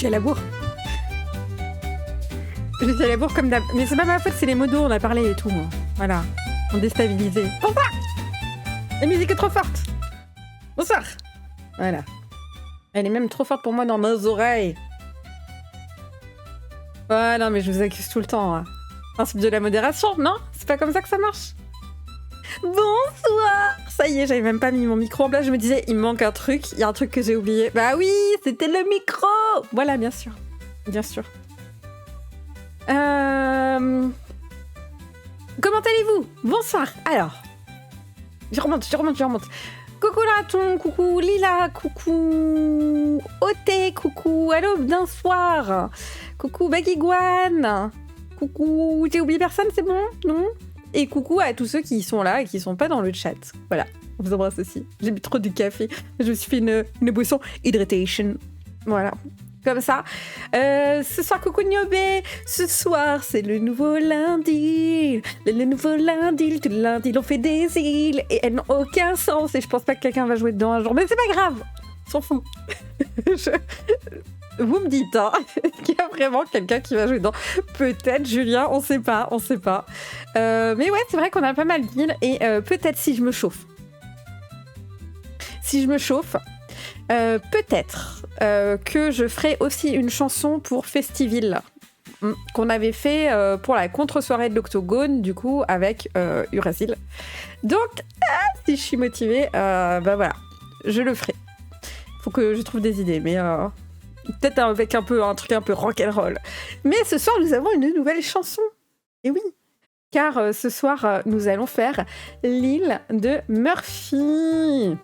suis à la bourre. Je suis à la bourre comme d'hab. Mais c'est pas ma faute, c'est les modos, on a parlé et tout. Moi. Voilà. On déstabilisé. Bonsoir. La musique est trop forte. Bonsoir. Voilà. Elle est même trop forte pour moi dans mes oreilles. Ouais, non, mais je vous accuse tout le temps. Hein. Principe de la modération, non? C'est pas comme ça que ça marche? Bonsoir. Ça y est, j'avais même pas mis mon micro en place. Je me disais, il me manque un truc. Il y a un truc que j'ai oublié. Bah oui, c'était le micro. Voilà, bien sûr. Bien sûr. Comment allez-vous? Bonsoir. Alors, je remonte. Coucou le raton, coucou Lila, coucou Oté, coucou à l'aube d'un soir, coucou Bagiguane, coucou... J'ai oublié personne, c'est bon? Non? Et coucou à tous ceux qui sont là et qui sont pas dans le chat. Voilà, on vous embrasse aussi. J'ai bu trop du café, je me suis fait une boisson hydratation. Voilà. Comme ça. Ce soir, coucou Niobé. Ce soir, c'est le nouveau lundi. Le nouveau lundi. Tout le lundi, on fait des îles. Et elles n'ont aucun sens. Et je pense pas que quelqu'un va jouer dedans un jour. Mais c'est pas grave. On s'en fout. Vous me dites, hein, qu'il y a vraiment quelqu'un qui va jouer dedans. Peut-être, Julien, on sait pas. Mais ouais, c'est vrai qu'on a pas mal d'îles. Et peut-être si je me chauffe. Peut-être que je ferai aussi une chanson pour Festiville qu'on avait fait pour la contre-soirée de l'Octogone, du coup, avec Urasil. Donc, si je suis motivée, bah voilà, je le ferai. Faut que je trouve des idées, mais peut-être avec un truc un peu rock'n'roll. Mais ce soir, nous avons une nouvelle chanson. Et oui, car ce soir, nous allons faire l'île de Murphy.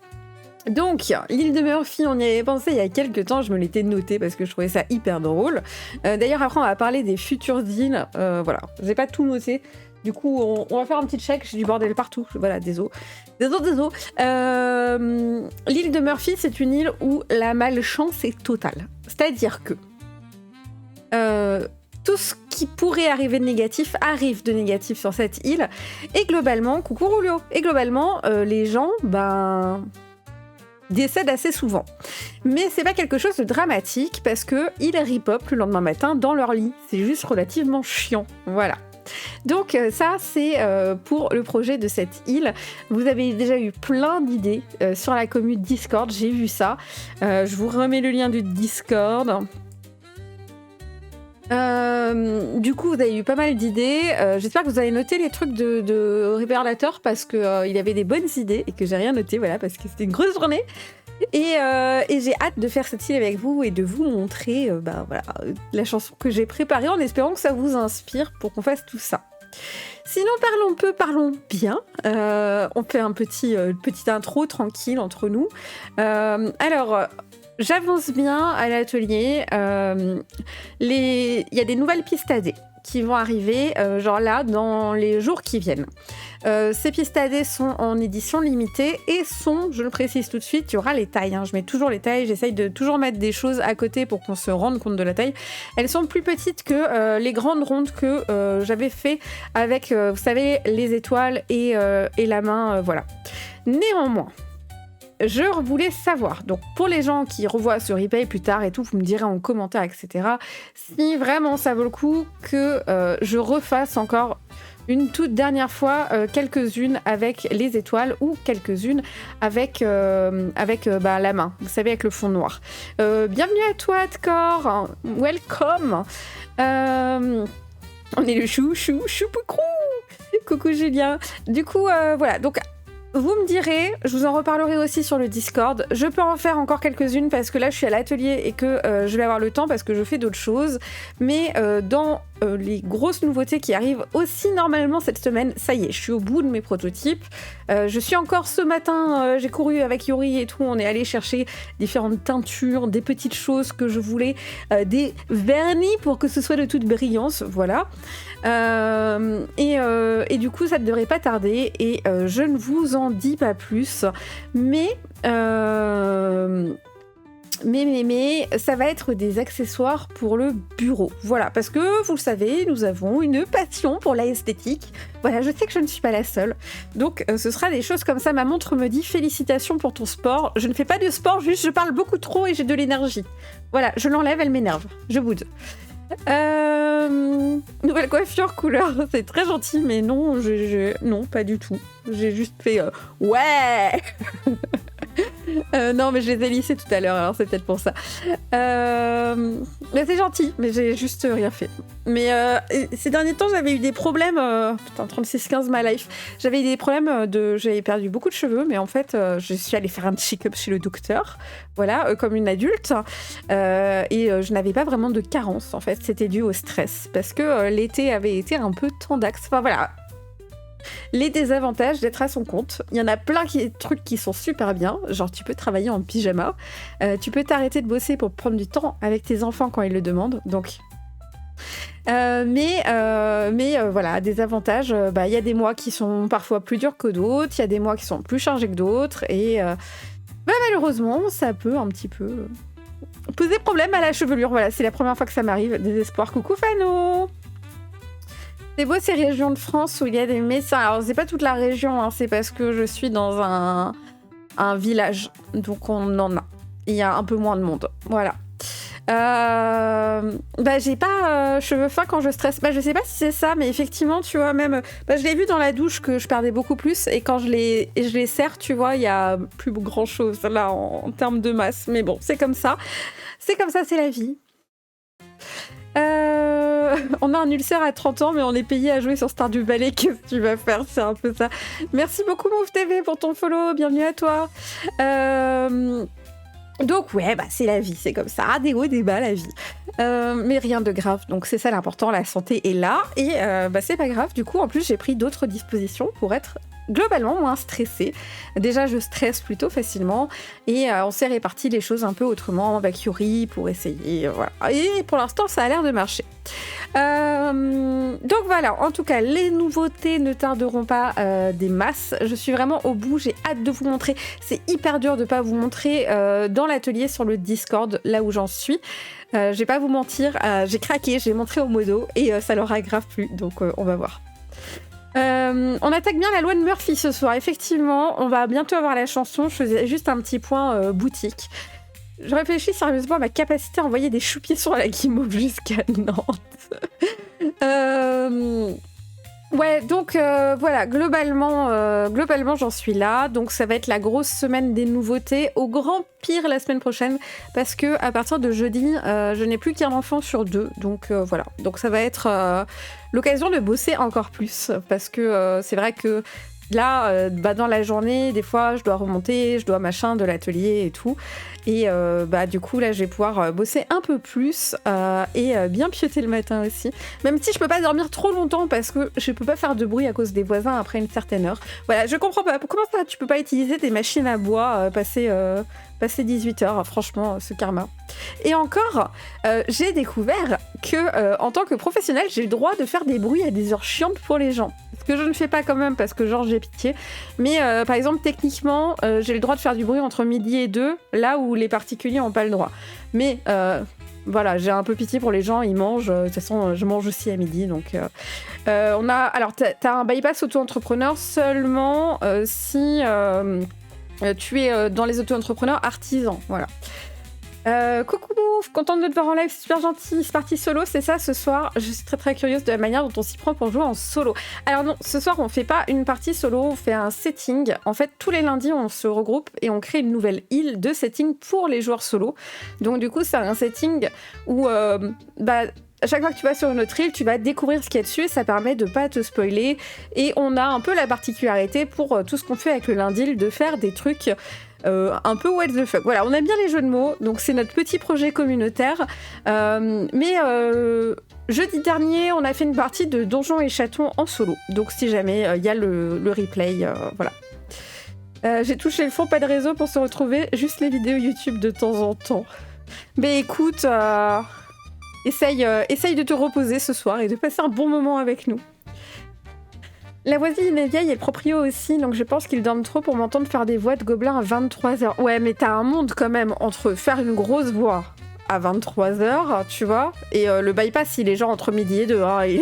Donc, l'île de Murphy, on y avait pensé il y a quelques temps, je me l'étais noté parce que je trouvais ça hyper drôle. D'ailleurs, après, on va parler des futures îles. Voilà, j'ai pas tout noté. Du coup, on va faire un petit check, j'ai du bordel partout. Voilà, désolé. L'île de Murphy, c'est une île où la malchance est totale. C'est-à-dire que tout ce qui pourrait arriver de négatif arrive de négatif sur cette île. Et globalement, coucou Roulio, les gens, décèdent assez souvent. Mais c'est pas quelque chose de dramatique parce que ils ripop le lendemain matin dans leur lit. C'est juste relativement chiant. Voilà. Donc ça, c'est pour le projet de cette île. Vous avez déjà eu plein d'idées sur la commune Discord, j'ai vu ça. Je vous remets le lien du Discord. Du coup, vous avez eu pas mal d'idées. J'espère que vous avez noté les trucs de Révélateur parce que il avait des bonnes idées et que j'ai rien noté, voilà, parce que c'était une grosse journée. Et j'ai hâte de faire cette île avec vous et de vous montrer voilà, la chanson que j'ai préparée en espérant que ça vous inspire pour qu'on fasse tout ça. Sinon, parlons bien. On fait un petite intro tranquille entre nous. Alors, j'avance bien à l'atelier. Il y a des nouvelles pistes AD qui vont arriver, genre là, dans les jours qui viennent. Ces pistes AD sont en édition limitée et je le précise tout de suite, il y aura les tailles. Hein. Je mets toujours les tailles, j'essaye de toujours mettre des choses à côté pour qu'on se rende compte de la taille. Elles sont plus petites que les grandes rondes que j'avais fait avec, vous savez, les étoiles et la main, voilà. Néanmoins, je voulais savoir, donc pour les gens qui revoient ce replay plus tard et tout, vous me direz en commentaire, etc., si vraiment ça vaut le coup que je refasse encore une toute dernière fois quelques-unes avec les étoiles ou quelques-unes avec la main, vous savez, avec le fond noir. Bienvenue à toi, Adcor, welcome. On est le choupoucrou. Coucou Julien. Du coup, voilà, donc vous me direz, je vous en reparlerai aussi sur le Discord. Je peux en faire encore quelques-unes parce que là je suis à l'atelier et que je vais avoir le temps parce que je fais d'autres choses. Mais dans les grosses nouveautés qui arrivent aussi normalement cette semaine, ça y est, je suis au bout de mes prototypes. Je suis encore ce matin, j'ai couru avec Yuri et tout, on est allé chercher différentes teintures, des petites choses que je voulais, des vernis pour que ce soit de toute brillance, voilà. Et du coup ça ne devrait pas tarder et je ne vous en dis pas plus, mais mais ça va être des accessoires pour le bureau. Voilà, parce que vous le savez, nous avons une passion pour l'esthétique. Voilà, je sais que je ne suis pas la seule. Donc ce sera des choses comme ça. Ma montre me dit félicitations pour ton sport. Je ne fais pas de sport, juste je parle beaucoup trop et j'ai de l'énergie. Voilà, je l'enlève, elle m'énerve. Je boude. Nouvelle coiffure couleur, c'est très gentil, mais non, non, pas du tout. J'ai juste fait ouais. Non, mais je les ai lissés tout à l'heure, alors c'est peut-être pour ça. Mais c'est gentil, mais j'ai juste rien fait. Mais ces derniers temps, j'avais eu des problèmes. Putain, 36-15 ma life. J'avais eu des problèmes j'avais perdu beaucoup de cheveux, mais en fait, je suis allée faire un check-up chez le docteur, voilà, comme une adulte. Et je n'avais pas vraiment de carence, en fait. C'était dû au stress, parce que l'été avait été un peu tendax. Enfin, voilà. Les désavantages d'être à son compte. Il y en a plein de trucs qui sont super bien. Genre, tu peux travailler en pyjama. Tu peux t'arrêter de bosser pour prendre du temps avec tes enfants quand ils le demandent. Donc... mais voilà, des avantages. Il y a des mois qui sont parfois plus durs que d'autres. Il y a des mois qui sont plus chargés que d'autres. Et malheureusement, ça peut un petit peu poser problème à la chevelure. Voilà, c'est la première fois que ça m'arrive. Désespoir. Coucou Fano! C'est beau ces régions de France où il y a des médecins. Alors c'est pas toute la région, hein, c'est parce que je suis dans un village, donc on en a. Il y a un peu moins de monde, voilà. J'ai pas cheveux fins quand je stresse. Je sais pas si c'est ça, mais effectivement, tu vois, même... je l'ai vu dans la douche que je perdais beaucoup plus, et quand je les serre, tu vois, il y a plus grand chose là en termes de masse. Mais bon, c'est comme ça. C'est comme ça, c'est la vie. On a un ulcère à 30 ans, mais on est payé à jouer sur Stardew Valley. Qu'est-ce que tu vas faire? C'est un peu ça. Merci beaucoup, Move TV, pour ton follow. Bienvenue à toi. Donc, ouais, c'est la vie, c'est comme ça. Des hauts, des bas, la vie. Mais rien de grave. Donc, c'est ça l'important. La santé est là. Et c'est pas grave. Du coup, en plus, j'ai pris d'autres dispositions pour être globalement moins stressée. Déjà, je stresse plutôt facilement. Et on s'est réparti les choses un peu autrement avec Yuri pour essayer. Voilà. Et pour l'instant, ça a l'air de marcher. Donc voilà, en tout cas, les nouveautés ne tarderont pas des masses. Je suis vraiment au bout, j'ai hâte de vous montrer. C'est hyper dur de pas vous montrer dans l'atelier sur le Discord, là où j'en suis. Je vais pas vous mentir, j'ai craqué, j'ai montré au modo et ça leur a grave plu, donc on va voir. On attaque bien la loi de Murphy ce soir, effectivement, on va bientôt avoir la chanson. Je faisais juste un petit point boutique. Je réfléchis sérieusement à ma capacité à envoyer des choupiers sur la guimauve jusqu'à Nantes. Ouais, donc voilà, globalement j'en suis là. Donc ça va être la grosse semaine des nouveautés. Au grand pire la semaine prochaine, parce que à partir de jeudi, je n'ai plus qu'un enfant sur 2. Donc voilà, donc ça va être l'occasion de bosser encore plus, parce que c'est vrai que là, dans la journée, des fois, je dois remonter, je dois machin de l'atelier et tout. Et du coup, là, je vais pouvoir bosser un peu plus et bien pioter le matin aussi. Même si je peux pas dormir trop longtemps parce que je peux pas faire de bruit à cause des voisins après une certaine heure. Voilà, je comprends pas. Comment ça, tu peux pas utiliser des machines à bois passer 18 heures, franchement, ce karma. Et encore, j'ai découvert que, en tant que professionnelle, j'ai le droit de faire des bruits à des heures chiantes pour les gens. Ce que je ne fais pas quand même, parce que genre, j'ai pitié. Mais par exemple, techniquement, j'ai le droit de faire du bruit entre midi et 2, là où les particuliers n'ont pas le droit. Mais voilà, j'ai un peu pitié pour les gens, ils mangent. De toute façon, je mange aussi à midi, donc... on a... Alors, t'as un bypass auto-entrepreneur seulement si... tu es dans les auto-entrepreneurs artisans, voilà. Coucou Bouf, contente de te voir en live, c'est super gentil. C'est parti solo, c'est ça ce soir. Je suis très très curieuse de la manière dont on s'y prend pour jouer en solo. Alors non, ce soir on fait pas une partie solo, on fait un setting. En fait, tous les lundis on se regroupe et on crée une nouvelle île de setting pour les joueurs solo. Donc du coup c'est un setting où à chaque fois que tu vas sur une autre île, tu vas découvrir ce qu'il y a dessus et ça permet de pas te spoiler. Et on a un peu la particularité pour tout ce qu'on fait avec le lundi de faire des trucs un peu what the fuck. Voilà, on aime bien les jeux de mots, donc c'est notre petit projet communautaire. Mais jeudi dernier, on a fait une partie de Donjons et Chatons en solo. Donc si jamais il y a le replay, voilà. J'ai touché le fond, pas de réseau pour se retrouver, juste les vidéos YouTube de temps en temps. Mais écoute... Essaye de te reposer ce soir et de passer un bon moment avec nous. La voisine est vieille et le proprio aussi, donc je pense qu'ils dorment trop pour m'entendre faire des voix de gobelins à 23h. Ouais, mais t'as un monde quand même entre faire une grosse voix à 23h, tu vois, et le bypass, il est genre entre midi et 2, hein, il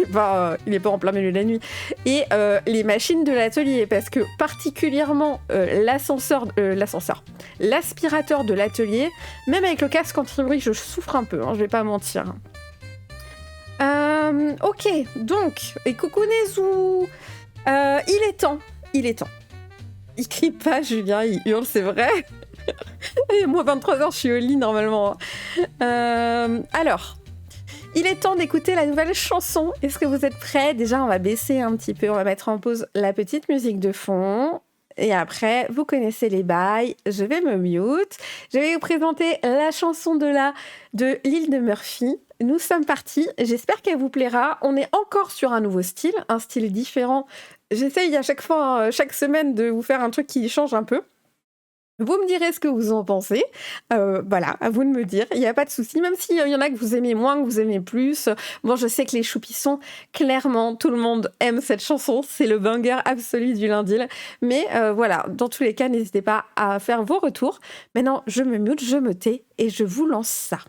est pas en plein milieu de la nuit. Et les machines de l'atelier, parce que particulièrement l'aspirateur de l'atelier, même avec le casque anti-bruit, je souffre un peu, hein, je vais pas mentir. Ok, donc, et coucou Nezou, il est temps. Il crie pas, Julien, il hurle, c'est vrai. Et moi, 23h, je suis au lit normalement. Alors, il est temps d'écouter la nouvelle chanson. Est-ce que vous êtes prêts? Déjà, on va baisser un petit peu, on va mettre en pause la petite musique de fond. Et après, vous connaissez les bails, je vais me mute. Je vais vous présenter la chanson de l'île de Murphy. Nous sommes partis, j'espère qu'elle vous plaira. On est encore sur un nouveau style, un style différent. J'essaye à chaque fois, chaque semaine, de vous faire un truc qui change un peu. Vous me direz ce que vous en pensez. Voilà, à vous de me dire. Il n'y a pas de souci, même s'il y en a que vous aimez moins, que vous aimez plus. Bon, je sais que les Choupissons, clairement, tout le monde aime cette chanson. C'est le banger absolu du lundi. Mais voilà, dans tous les cas, n'hésitez pas à faire vos retours. Maintenant, je me mute, je me tais et je vous lance ça.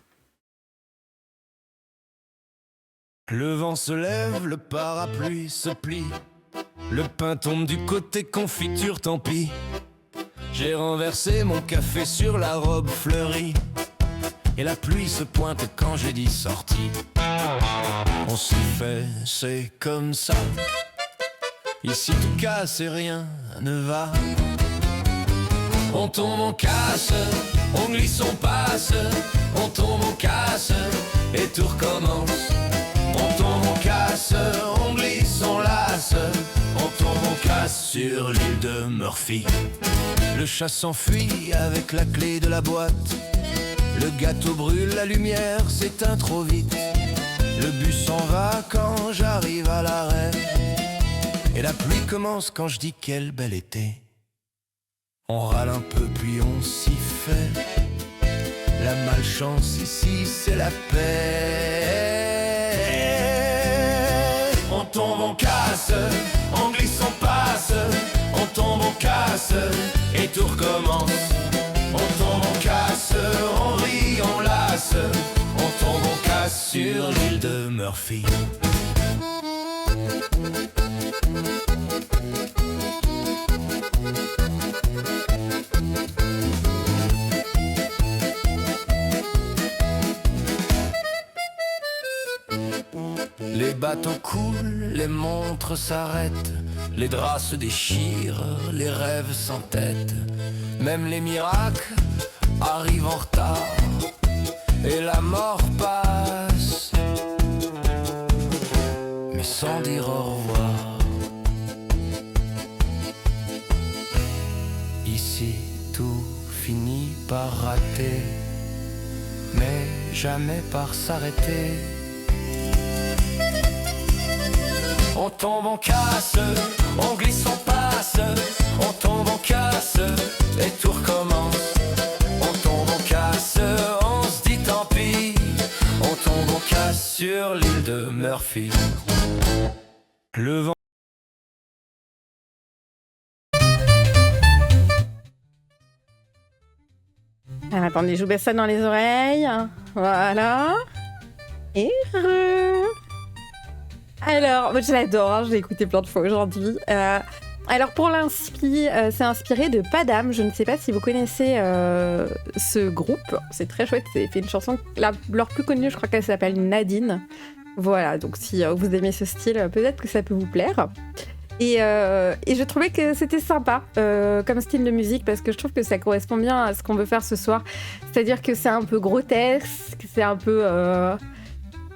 Le vent se lève, le parapluie se plie. Le pain tombe du côté confiture, tant pis. J'ai renversé mon café sur la robe fleurie. Et la pluie se pointe quand j'ai dit sorti. On s'y fait, c'est comme ça. Ici tout casse et rien ne va. On tombe, on casse, on glisse, on passe. On tombe, on casse et tout recommence. On tombe, on casse, on glisse, on lasse. On tombe, on casse sur l'île de Murphy. Le chat s'enfuit avec la clé de la boîte. Le gâteau brûle, la lumière s'éteint trop vite. Le bus s'en va quand j'arrive à l'arrêt. Et la pluie commence quand je dis quel bel été. On râle un peu puis on s'y fait. La malchance ici c'est la paix. On tombe, on casse, on glisse, on passe. On tombe, on casse et tout recommence. On tombe, on casse, on rit, on lasse. On tombe, on casse sur l'île de Murphy. Les bateaux coulent, les montres s'arrêtent. Les draps se déchirent, les rêves s'entêtent. Même les miracles arrivent en retard. Et la mort passe, mais sans dire au revoir. Ici tout finit par rater, mais jamais par s'arrêter. On tombe, on casse, on glisse, on passe. On tombe, on casse et tout recommence. On tombe, on casse, on se dit tant pis. On tombe, on casse sur l'île de Murphy. Le vent. Alors, attendez, je vous baisse ça dans les oreilles. Voilà. Et alors, moi, je l'adore, hein, je l'ai écouté plein de fois aujourd'hui. Alors, pour l'inspi, c'est inspiré de Padam. Je ne sais pas si vous connaissez ce groupe. C'est très chouette. C'est fait une chanson, leur plus connue, je crois qu'elle s'appelle Nadine. Voilà, donc si vous aimez ce style, peut-être que ça peut vous plaire. Et je trouvais que c'était sympa comme style de musique parce que je trouve que ça correspond bien à ce qu'on veut faire ce soir. C'est-à-dire que c'est un peu grotesque, c'est un peu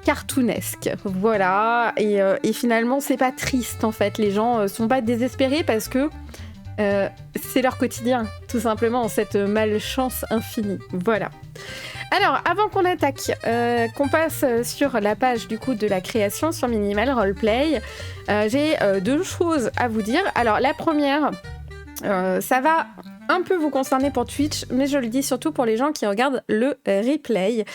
cartoonesque, voilà. Et finalement, c'est pas triste en fait. Les gens sont pas désespérés parce que c'est leur quotidien, tout simplement, cette malchance infinie. Voilà. Alors, avant qu'on attaque, qu'on passe sur la page du coup de la création sur Minimal Roleplay, j'ai deux choses à vous dire. Alors, la première, ça va un peu vous concerner pour Twitch, mais je le dis surtout pour les gens qui regardent le replay.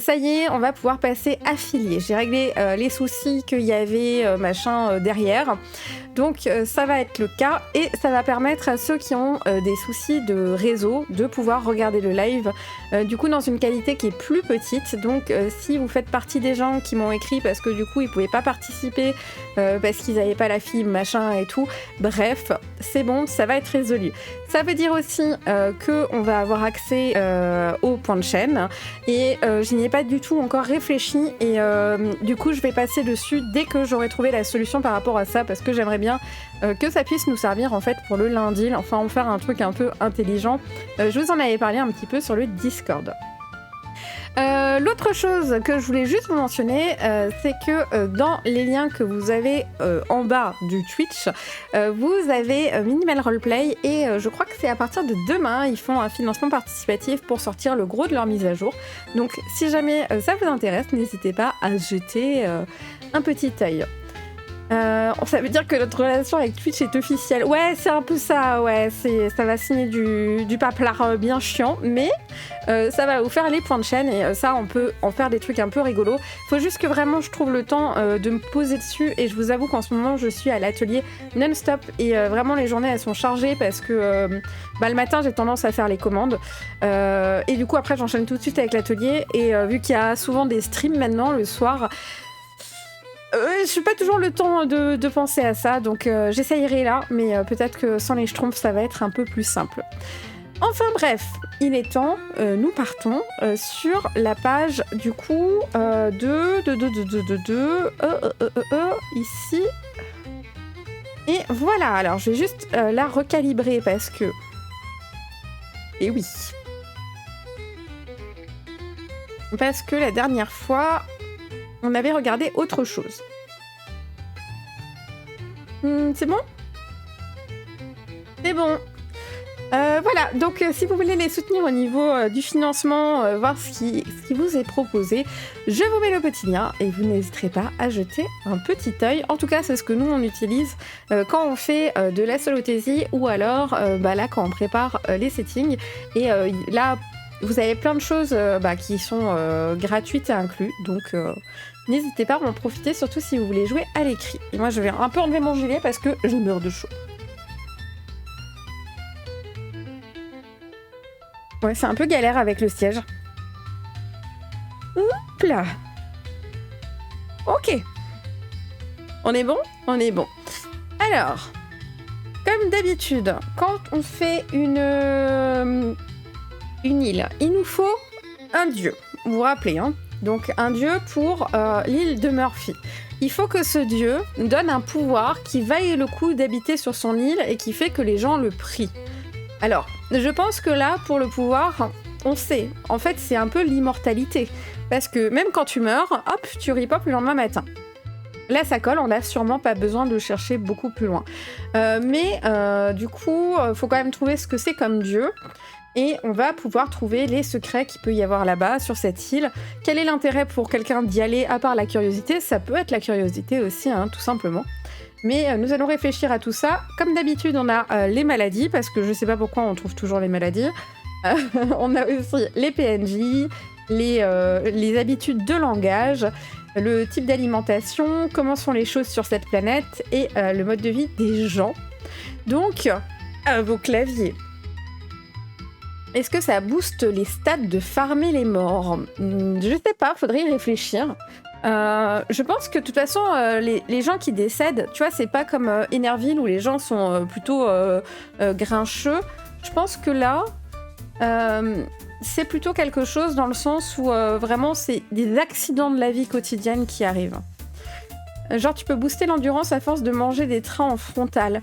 Ça y est, on va pouvoir passer affilié. J'ai réglé les soucis qu'il y avait derrière. Donc ça va être le cas et ça va permettre à ceux qui ont des soucis de réseau de pouvoir regarder le live du coup dans une qualité qui est plus petite. Donc si vous faites partie des gens qui m'ont écrit parce que du coup ils pouvaient pas participer parce qu'ils n'avaient pas la fibre machin et tout, bref, c'est bon, ça va être résolu. Ça veut dire aussi qu'on va avoir accès au point de chaîne et je n'y ai pas du tout encore réfléchi et du coup je vais passer dessus dès que j'aurai trouvé la solution par rapport à ça parce que j'aimerais bien que ça puisse nous servir en fait pour le lundi, enfin en faire un truc un peu intelligent. Je vous en avais parlé un petit peu sur le Discord. L'autre chose que je voulais juste vous mentionner, c'est que dans les liens que vous avez en bas du Twitch, vous avez Minimal Roleplay et je crois que c'est à partir de demain, ils font un financement participatif pour sortir le gros de leur mise à jour. Donc si jamais ça vous intéresse, n'hésitez pas à jeter un petit œil. Ça veut dire que notre relation avec Twitch est officielle. Ouais, c'est un peu ça, ouais, ça va signer du paplard bien chiant, mais ça va vous faire les points de chaîne et ça, on peut en faire des trucs un peu rigolos. Faut juste que vraiment je trouve le temps de me poser dessus et je vous avoue qu'en ce moment, je suis à l'atelier non-stop et vraiment les journées, elles sont chargées parce que le matin, j'ai tendance à faire les commandes et du coup, après, j'enchaîne tout de suite avec l'atelier et vu qu'il y a souvent des streams maintenant le soir, je n'ai pas toujours le temps de penser à ça, donc j'essayerai là, mais peut-être que sans les schtroumpfs, ça va être un peu plus simple. Enfin bref, il est temps, nous partons sur la page du coup ici. Et voilà, alors je vais juste la recalibrer parce que... Et oui. Parce que la dernière fois... on avait regardé autre chose. C'est bon ? C'est bon. Voilà, donc si vous voulez les soutenir au niveau du financement, voir ce qui vous est proposé, je vous mets le petit lien et vous n'hésiterez pas à jeter un petit œil. En tout cas, c'est ce que nous, on utilise quand on fait de la solothésie ou alors là, quand on prépare les settings. Et là, vous avez plein de choses qui sont gratuites et inclus, donc n'hésitez pas à en profiter, surtout si vous voulez jouer à l'écrit. Et moi, je vais un peu enlever mon gilet parce que je meurs de chaud. Ouais, c'est un peu galère avec le siège. Hop là. Ok. On est bon ? On est bon. Alors, comme d'habitude, quand on fait une île, il nous faut un dieu. Vous vous rappelez, hein ? Donc un dieu pour l'île de Murphy. Il faut que ce dieu donne un pouvoir qui vaille le coup d'habiter sur son île et qui fait que les gens le prient. Alors, je pense que là, pour le pouvoir, on sait. En fait, c'est un peu l'immortalité. Parce que même quand tu meurs, hop, tu repopes le lendemain matin. Là, ça colle, on n'a sûrement pas besoin de chercher beaucoup plus loin. Mais du coup, faut quand même trouver ce que c'est comme dieu. Et on va pouvoir trouver les secrets qu'il peut y avoir là-bas, sur cette île. Quel est l'intérêt pour quelqu'un d'y aller, à part la curiosité ? Ça peut être la curiosité aussi, hein, tout simplement. Mais nous allons réfléchir à tout ça. Comme d'habitude, on a les maladies, parce que je sais pas pourquoi on trouve toujours les maladies. On a aussi les PNJ, les habitudes de langage, le type d'alimentation, comment sont les choses sur cette planète, et le mode de vie des gens. Donc, à vos claviers. Est-ce que ça booste les stats de farmer les morts ? Je sais pas, faudrait y réfléchir. Je pense que de toute façon, les gens qui décèdent, tu vois, c'est pas comme Enerville où les gens sont plutôt grincheux. Je pense que là, c'est plutôt quelque chose dans le sens où vraiment c'est des accidents de la vie quotidienne qui arrivent. Genre, tu peux booster l'endurance à force de manger des trains en frontal.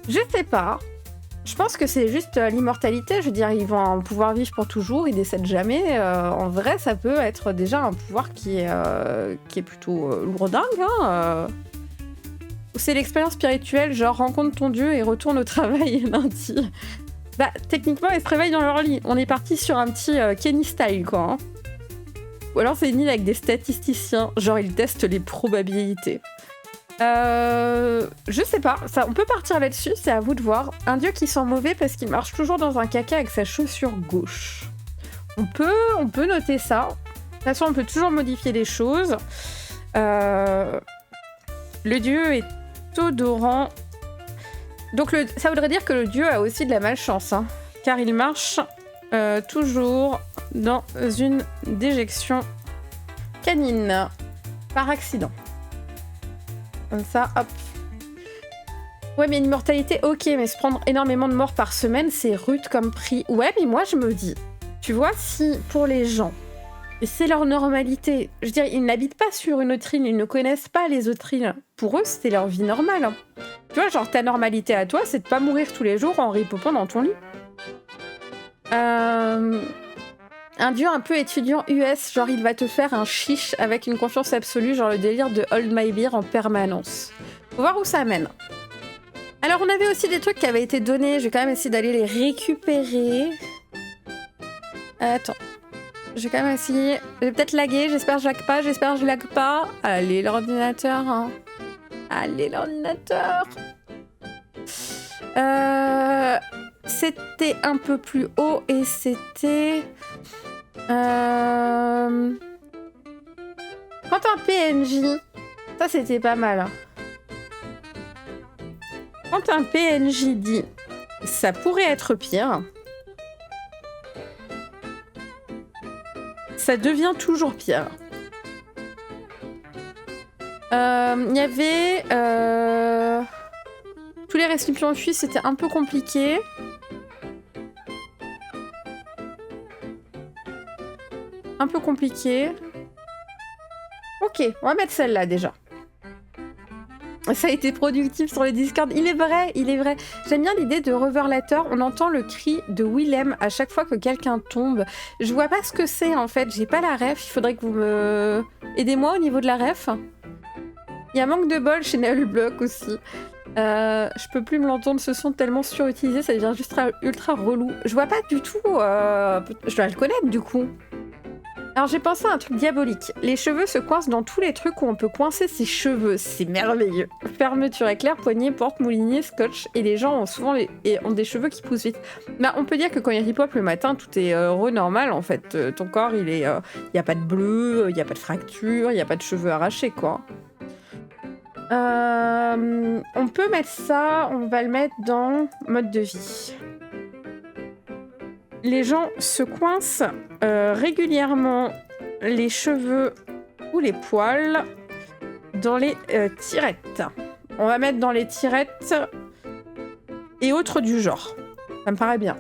Je sais pas. Je pense que c'est juste l'immortalité. Je veux dire, ils vont pouvoir vivre pour toujours, ils décèdent jamais. En vrai, ça peut être déjà un pouvoir qui est plutôt lourdingue. Hein, C'est l'expérience spirituelle, genre rencontre ton dieu et retourne au travail lundi. Bah, techniquement, ils se réveillent dans leur lit. On est parti sur un petit Kenny style, quoi. Hein. Ou alors c'est une île avec des statisticiens, genre ils testent les probabilités. Je sais pas, ça, on peut partir là-dessus, c'est à vous de voir. Un dieu qui sent mauvais parce qu'il marche toujours dans un caca avec sa chaussure gauche. On peut noter ça. De toute façon, on peut toujours modifier les choses. Le dieu est odorant. Donc ça voudrait dire que le dieu a aussi de la malchance, hein, car il marche toujours dans une déjection canine, par accident. Comme ça, hop. Ouais, mais une mortalité, ok, mais se prendre énormément de morts par semaine, c'est rude comme prix. Ouais, mais moi, je me dis, tu vois, si pour les gens, c'est leur normalité, je veux dire, ils n'habitent pas sur une autre île, ils ne connaissent pas les autres îles. Pour eux, c'était leur vie normale. Hein. Tu vois, genre, ta normalité à toi, c'est de pas mourir tous les jours en ripopant dans ton lit. Un dieu un peu étudiant US, genre il va te faire un chiche avec une confiance absolue, genre le délire de Hold My Beer en permanence. Faut voir où ça mène. Alors on avait aussi des trucs qui avaient été donnés, je vais quand même essayer d'aller les récupérer. Attends, je vais quand même essayer. Je vais peut-être laguer, j'espère que je lag pas, j'espère que je lag pas. Allez l'ordinateur, hein. Allez l'ordinateur. C'était un peu plus haut et c'était... Quand un PNJ... Ça, c'était pas mal. Hein. Quand un PNJ dit « ça pourrait être pire », ça devient toujours pire. Il y avait... Tous les récipients fuient, c'était un peu compliqué. Un peu compliqué. Ok, on va mettre celle-là déjà. Ça a été productif sur les Discord. Il est vrai, il est vrai. J'aime bien l'idée de Reverlator. On entend le cri de Willem à chaque fois que quelqu'un tombe. Je vois pas ce que c'est en fait. J'ai pas la ref. Il faudrait que vous me... Aidez-moi au niveau de la ref. Il y a manque de bol chez Nullblock aussi. Je peux plus me l'entendre, ce son tellement surutilisé, ça devient juste ultra relou. Je vois pas du tout... Je dois le connaître du coup. Alors j'ai pensé à un truc diabolique. Les cheveux se coincent dans tous les trucs où on peut coincer ses cheveux. C'est merveilleux. Fermeture éclair, poignée, porte, moulinier, scotch. Et les gens ont souvent ont des cheveux qui poussent vite. Bah, on peut dire que quand il ripop le matin, tout est normal en fait. Ton corps, il est... y a pas de bleu, il y a pas de fracture, il y a pas de cheveux arrachés quoi. On peut mettre ça, on va le mettre dans mode de vie. Les gens se coincent régulièrement les cheveux ou les poils dans les tirettes. On va mettre dans les tirettes et autres du genre. Ça me paraît bien.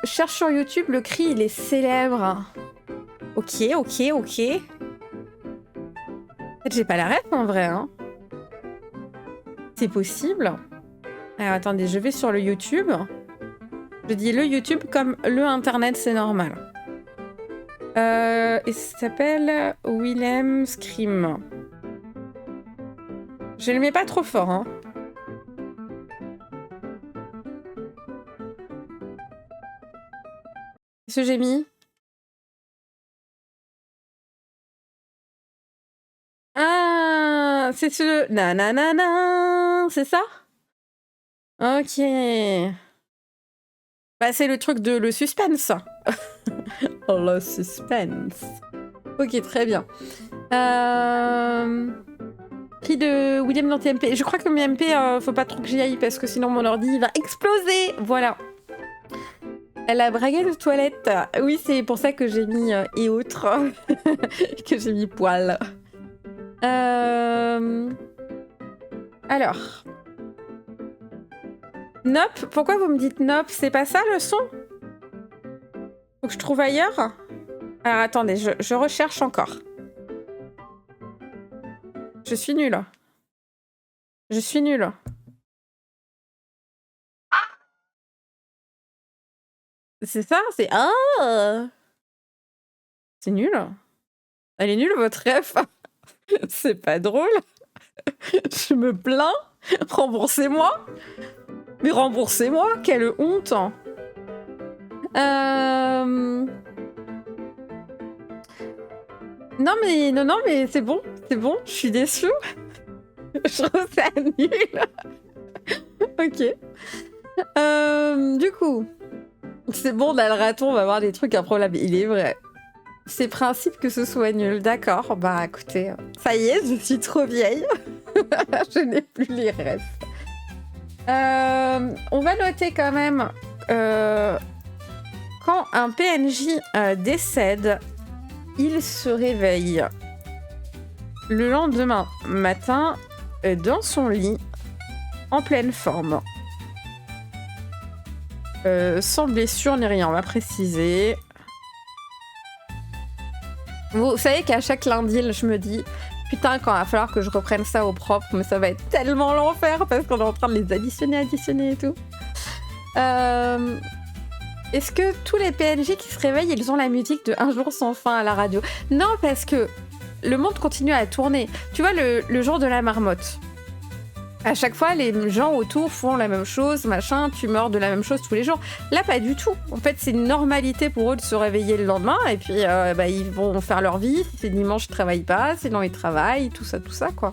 Cherche sur YouTube, le cri il est célèbre. Ok. En fait, j'ai pas la ref en vrai. Hein. C'est possible. Alors attendez, je vais sur le YouTube. Je dis le YouTube comme le internet, c'est normal. Et ça s'appelle Willem Scream. Je le mets pas trop fort, hein. Qu'est-ce que j'ai mis? Ah, c'est ce... Nananana, c'est ça? Ok. Bah, c'est le truc de le suspense. Oh, le suspense. Ok, très bien. Prix de Willem dans TMP. Je crois que mes MP, faut pas trop que j'y aille parce que sinon mon ordi il va exploser. Voilà. Elle a bragué de toilette. Oui, c'est pour ça que j'ai mis et autres. Que j'ai mis poil. Alors. Nope. Pourquoi vous me dites nope? C'est pas ça le son? Faut que je trouve ailleurs? Alors attendez, je recherche encore. Je suis nulle. Je suis nulle. C'est ça? C'est... Ah! C'est nul. Elle est nulle, votre ref. C'est pas drôle. Je me plains. Remboursez-moi. Mais remboursez-moi. Quelle honte. Non, mais c'est bon, je suis déçue. Je trouve ça nul. Ok. Du coup, c'est bon, là, le raton, on va avoir des trucs improbables. Il est vrai. C'est principe que ce soit nul, d'accord. Bah écoutez, ça y est, je suis trop vieille. Je n'ai plus les rêves. On va noter quand même quand un PNJ décède, il se réveille le lendemain matin dans son lit en pleine forme. Sans blessure ni rien, on va préciser. Vous savez qu'à chaque lundi, je me dis putain, quand il va falloir que je reprenne ça au propre, mais ça va être tellement l'enfer parce qu'on est en train de les additionner et tout. Est-ce que tous les PNJ qui se réveillent, ils ont la musique de Un jour sans fin à la radio? Non, parce que le monde continue à tourner. Tu vois, le jour de la marmotte. À chaque fois, les gens autour font la même chose, machin, tu meurs de la même chose tous les jours. Là, pas du tout. En fait, c'est une normalité pour eux de se réveiller le lendemain et puis ils vont faire leur vie. Si c'est dimanche, ils travaillent pas, sinon ils travaillent, tout ça, quoi.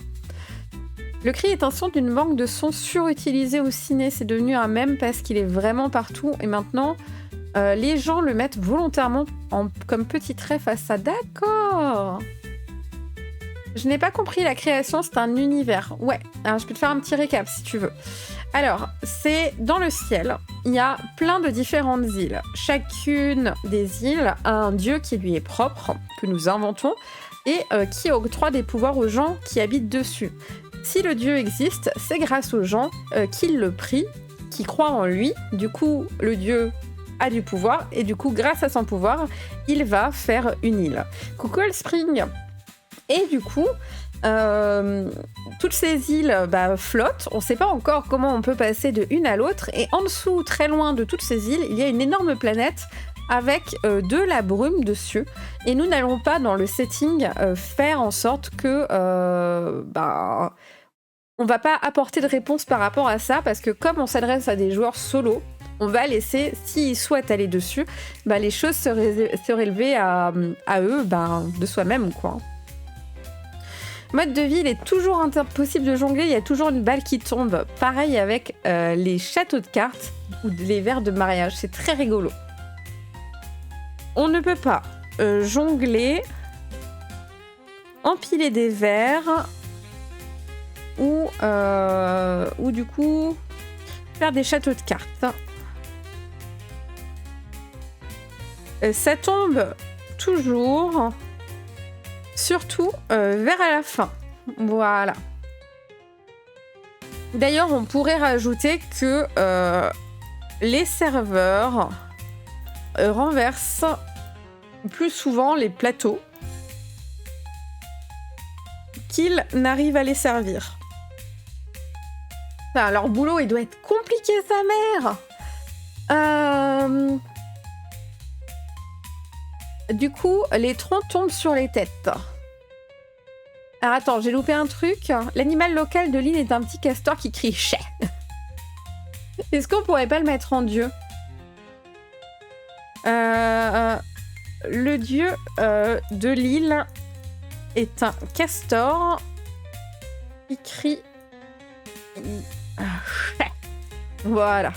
Le cri est un son d'une banque de sons surutilisés au ciné. C'est devenu un mème parce qu'il est vraiment partout et maintenant, les gens le mettent volontairement comme petit trait face à. D'accord. Je n'ai pas compris, la création, c'est un univers. Ouais, alors je peux te faire un petit récap si tu veux. Alors, c'est dans le ciel, il y a plein de différentes îles. Chacune des îles a un dieu qui lui est propre, que nous inventons, et qui octroie des pouvoirs aux gens qui habitent dessus. Si le dieu existe, c'est grâce aux gens qui le prient, qui croient en lui. Du coup, le dieu a du pouvoir, et du coup, grâce à son pouvoir, il va faire une île. Cockle Spring. Et du coup, toutes ces îles flottent. On ne sait pas encore comment on peut passer de une à l'autre. Et en dessous, très loin de toutes ces îles, il y a une énorme planète avec de la brume dessus. Et nous n'allons pas, dans le setting, faire en sorte que on va pas apporter de réponse par rapport à ça, parce que comme on s'adresse à des joueurs solo, on va laisser, s'ils souhaitent aller dessus, les choses se révéler à eux de soi-même, quoi. Mode de vie, il est toujours impossible de jongler, il y a toujours une balle qui tombe. Pareil avec les châteaux de cartes ou les verres de mariage, c'est très rigolo. On ne peut pas jongler, empiler des verres ou du coup faire des châteaux de cartes. Ça tombe toujours... Surtout vers à la fin. Voilà. D'ailleurs, on pourrait rajouter que les serveurs renversent plus souvent les plateaux qu'ils n'arrivent à les servir. Enfin, leur boulot, il doit être compliqué, sa mère. Du coup, les troncs tombent sur les têtes. Alors attends, j'ai loupé un truc. L'animal local de l'île est un petit castor qui crie « chais ». Est-ce qu'on pourrait pas le mettre en dieu? Le dieu de l'île est un castor qui crie « chais ». Voilà.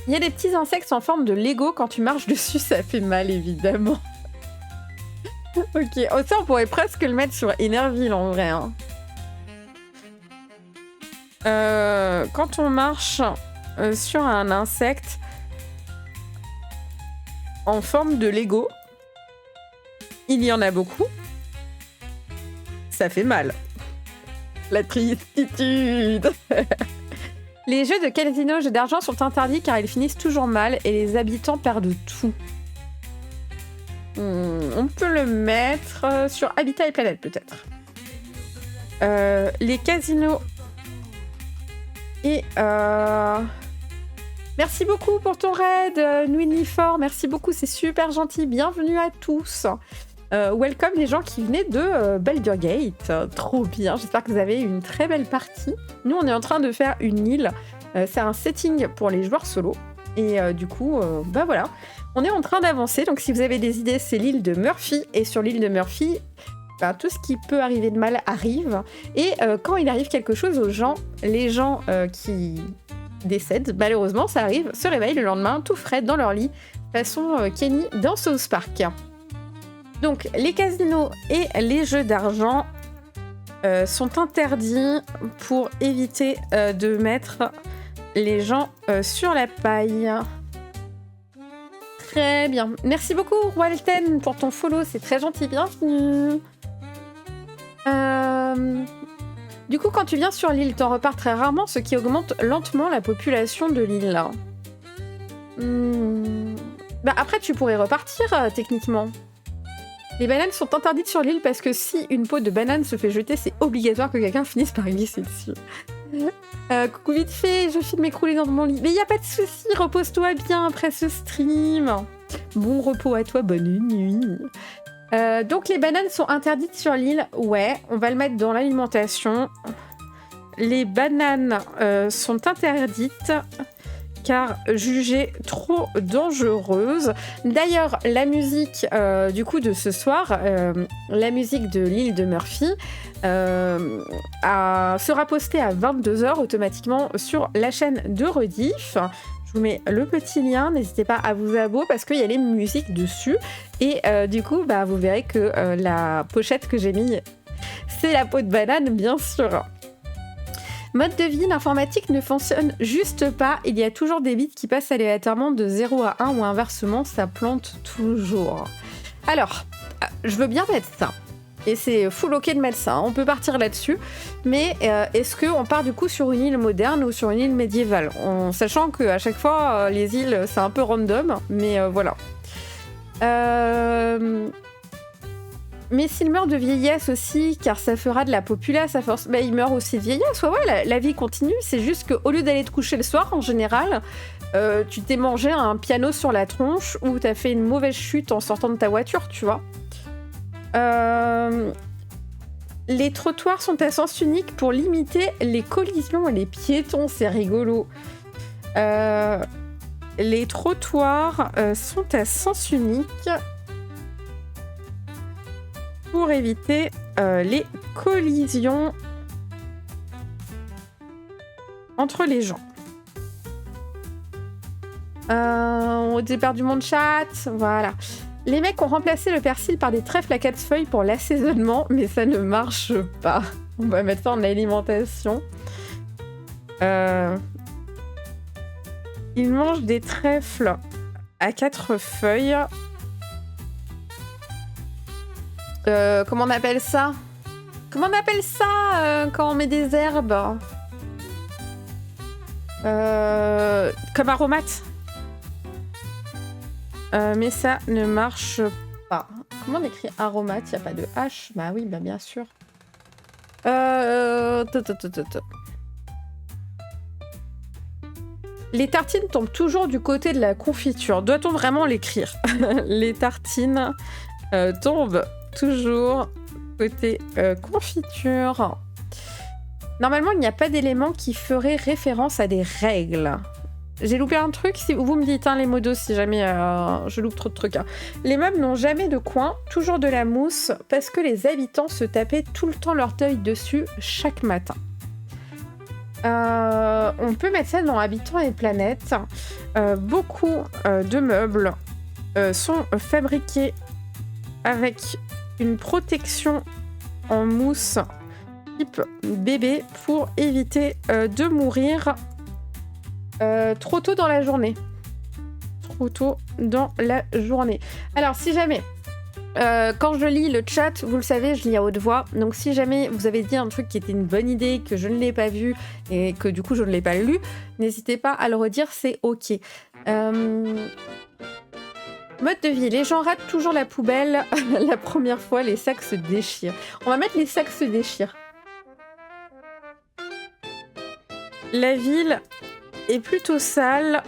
Il y a des petits insectes en forme de Lego. Quand tu marches dessus, ça fait mal, évidemment. Ok. Oh, ça, on pourrait presque le mettre sur Enerville, en vrai. Hein. Quand on marche sur un insecte en forme de Lego, il y en a beaucoup. Ça fait mal. La tristitude. Les jeux de casino, jeux d'argent sont interdits car ils finissent toujours mal et les habitants perdent tout. On peut le mettre sur Habitat et Planète, peut-être. Les casinos... Et... Merci beaucoup pour ton raid, Nuinifor. Merci beaucoup, c'est super gentil. Bienvenue à tous. Welcome les gens qui venaient de Baldur's Gate. Trop bien, j'espère que vous avez eu une très belle partie. Nous, on est en train de faire une île. C'est un setting pour les joueurs solo. Et du coup, voilà. On est en train d'avancer, donc si vous avez des idées, c'est l'île de Murphy. Et sur l'île de Murphy, tout ce qui peut arriver de mal arrive. Et quand il arrive quelque chose aux gens, les gens qui décèdent, malheureusement, ça arrive, se réveillent le lendemain tout frais dans leur lit, façon Kenny dans South Park. Donc, les casinos et les jeux d'argent sont interdits pour éviter de mettre les gens sur la paille. Très bien. Merci beaucoup, Walten, pour ton follow. C'est très gentil. Bienvenue. Du coup, quand tu viens sur l'île, t'en repars très rarement, ce qui augmente lentement la population de l'île. Après, tu pourrais repartir, techniquement. Les bananes sont interdites sur l'île parce que si une peau de banane se fait jeter, c'est obligatoire que quelqu'un finisse par glisser dessus. Coucou vite fait, je filme m'écrouler dans mon lit. Mais y a pas de souci, repose-toi bien après ce stream. Bon repos à toi, bonne nuit. Donc les bananes sont interdites sur l'île. Ouais, on va le mettre dans l'alimentation. Les bananes sont interdites car jugées trop dangereuses. D'ailleurs, la musique du coup de ce soir, la musique de l'île de Murphy, sera postée à 22h automatiquement sur la chaîne de Rediff. Je vous mets le petit lien, n'hésitez pas à vous abonner parce qu'il y a les musiques dessus. Et du coup, vous verrez que la pochette que j'ai mise, c'est la peau de banane, bien sûr. Mode de vie, l'informatique ne fonctionne juste pas. Il y a toujours des bits qui passent aléatoirement de 0 à 1 ou inversement, ça plante toujours. Alors, je veux bien mettre ça. Et c'est full ok de mettre ça, hein. On peut partir là-dessus. Mais est-ce qu'on part du coup sur une île moderne ou sur une île médiévale, sachant qu'à chaque fois, les îles, c'est un peu random, mais voilà. Mais s'il meurt de vieillesse aussi, car ça fera de la populace à force, il meurt aussi de vieillesse. Ouais, la vie continue. C'est juste qu'au lieu d'aller te coucher le soir, en général, tu t'es mangé un piano sur la tronche ou t'as fait une mauvaise chute en sortant de ta voiture, tu vois. Les trottoirs sont à sens unique pour limiter les collisions et les piétons. C'est rigolo. Les trottoirs sont à sens unique pour éviter les collisions entre les gens. Au départ du monde chat, voilà. Les mecs ont remplacé le persil par des trèfles à 4 feuilles pour l'assaisonnement, mais ça ne marche pas. On va mettre ça en alimentation. Ils mangent des trèfles à 4 feuilles. Comment on appelle ça? Comment on appelle ça quand on met des herbes? Comme aromates. Mais ça ne marche pas. Comment on écrit aromate? Il n'y a pas de H? Bah oui, bien sûr. Les tartines tombent toujours du côté de la confiture. Doit-on vraiment l'écrire? Les tartines tombent toujours côté confiture. Normalement, il n'y a pas d'élément qui ferait référence à des règles. J'ai loupé un truc, si vous me dites, les modos, si jamais je loupe trop de trucs. Les meubles n'ont jamais de coin, toujours de la mousse, parce que les habitants se tapaient tout le temps leur œil dessus chaque matin. On peut mettre ça dans Habitants et Planètes. Beaucoup de meubles sont fabriqués avec une protection en mousse type bébé pour éviter de mourir trop tôt dans la journée. Alors, si jamais, quand je lis le chat, vous le savez, je lis à haute voix. Donc, si jamais vous avez dit un truc qui était une bonne idée, que je ne l'ai pas vu et que du coup je ne l'ai pas lu, n'hésitez pas à le redire, c'est ok. Mode de vie, les gens ratent toujours la poubelle. La première fois, les sacs se déchirent. On va mettre les sacs se déchirent. La ville est plutôt sale,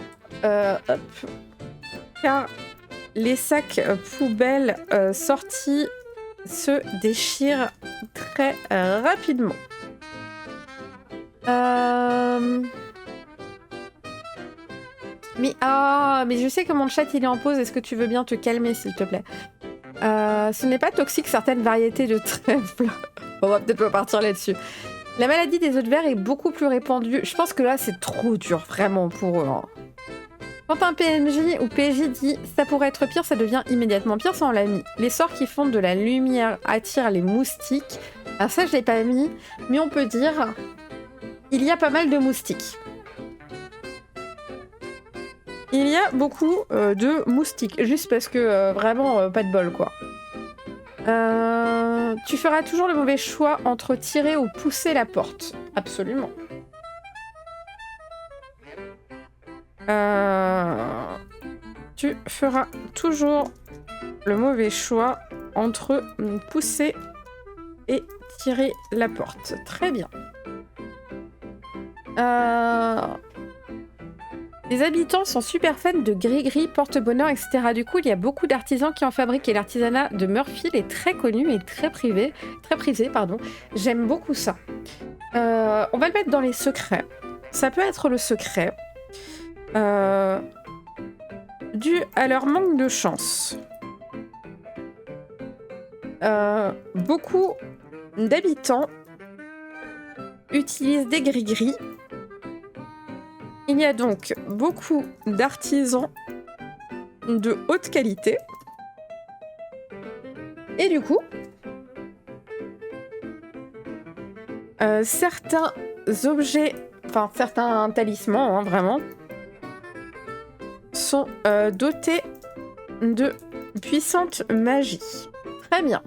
car les sacs poubelles sortis se déchirent très rapidement. Mais je sais que mon chat il est en pause. Est-ce que tu veux bien te calmer, s'il te plaît? Ce n'est pas toxique certaines variétés de trèfle. On va peut-être pas partir là-dessus. La maladie des œufs de verre est beaucoup plus répandue. Je pense que là, c'est trop dur, vraiment, pour eux. Hein. Quand un PNJ ou PJ dit « ça pourrait être pire », ça devient immédiatement pire, ça on l'a mis. Les sorts qui font de la lumière attirent les moustiques. Alors ça, je l'ai pas mis, mais on peut dire il y a pas mal de moustiques. Il y a beaucoup de moustiques, juste parce que vraiment pas de bol, quoi. Tu feras toujours le mauvais choix entre tirer ou pousser la porte. Absolument. Tu feras toujours le mauvais choix entre pousser et tirer la porte. Très bien. Les habitants sont super fans de gris-gris, porte-bonheur, etc. Du coup, il y a beaucoup d'artisans qui en fabriquent et l'artisanat de Murphy est très connu et très prisé. J'aime beaucoup ça. On va le mettre dans les secrets. Ça peut être le secret. Dû à leur manque de chance. Beaucoup d'habitants utilisent des gris-gris. Il y a donc beaucoup d'artisans de haute qualité. Et du coup, certains objets, enfin certains talismans, hein, vraiment, sont dotés de puissante magie. Très bien.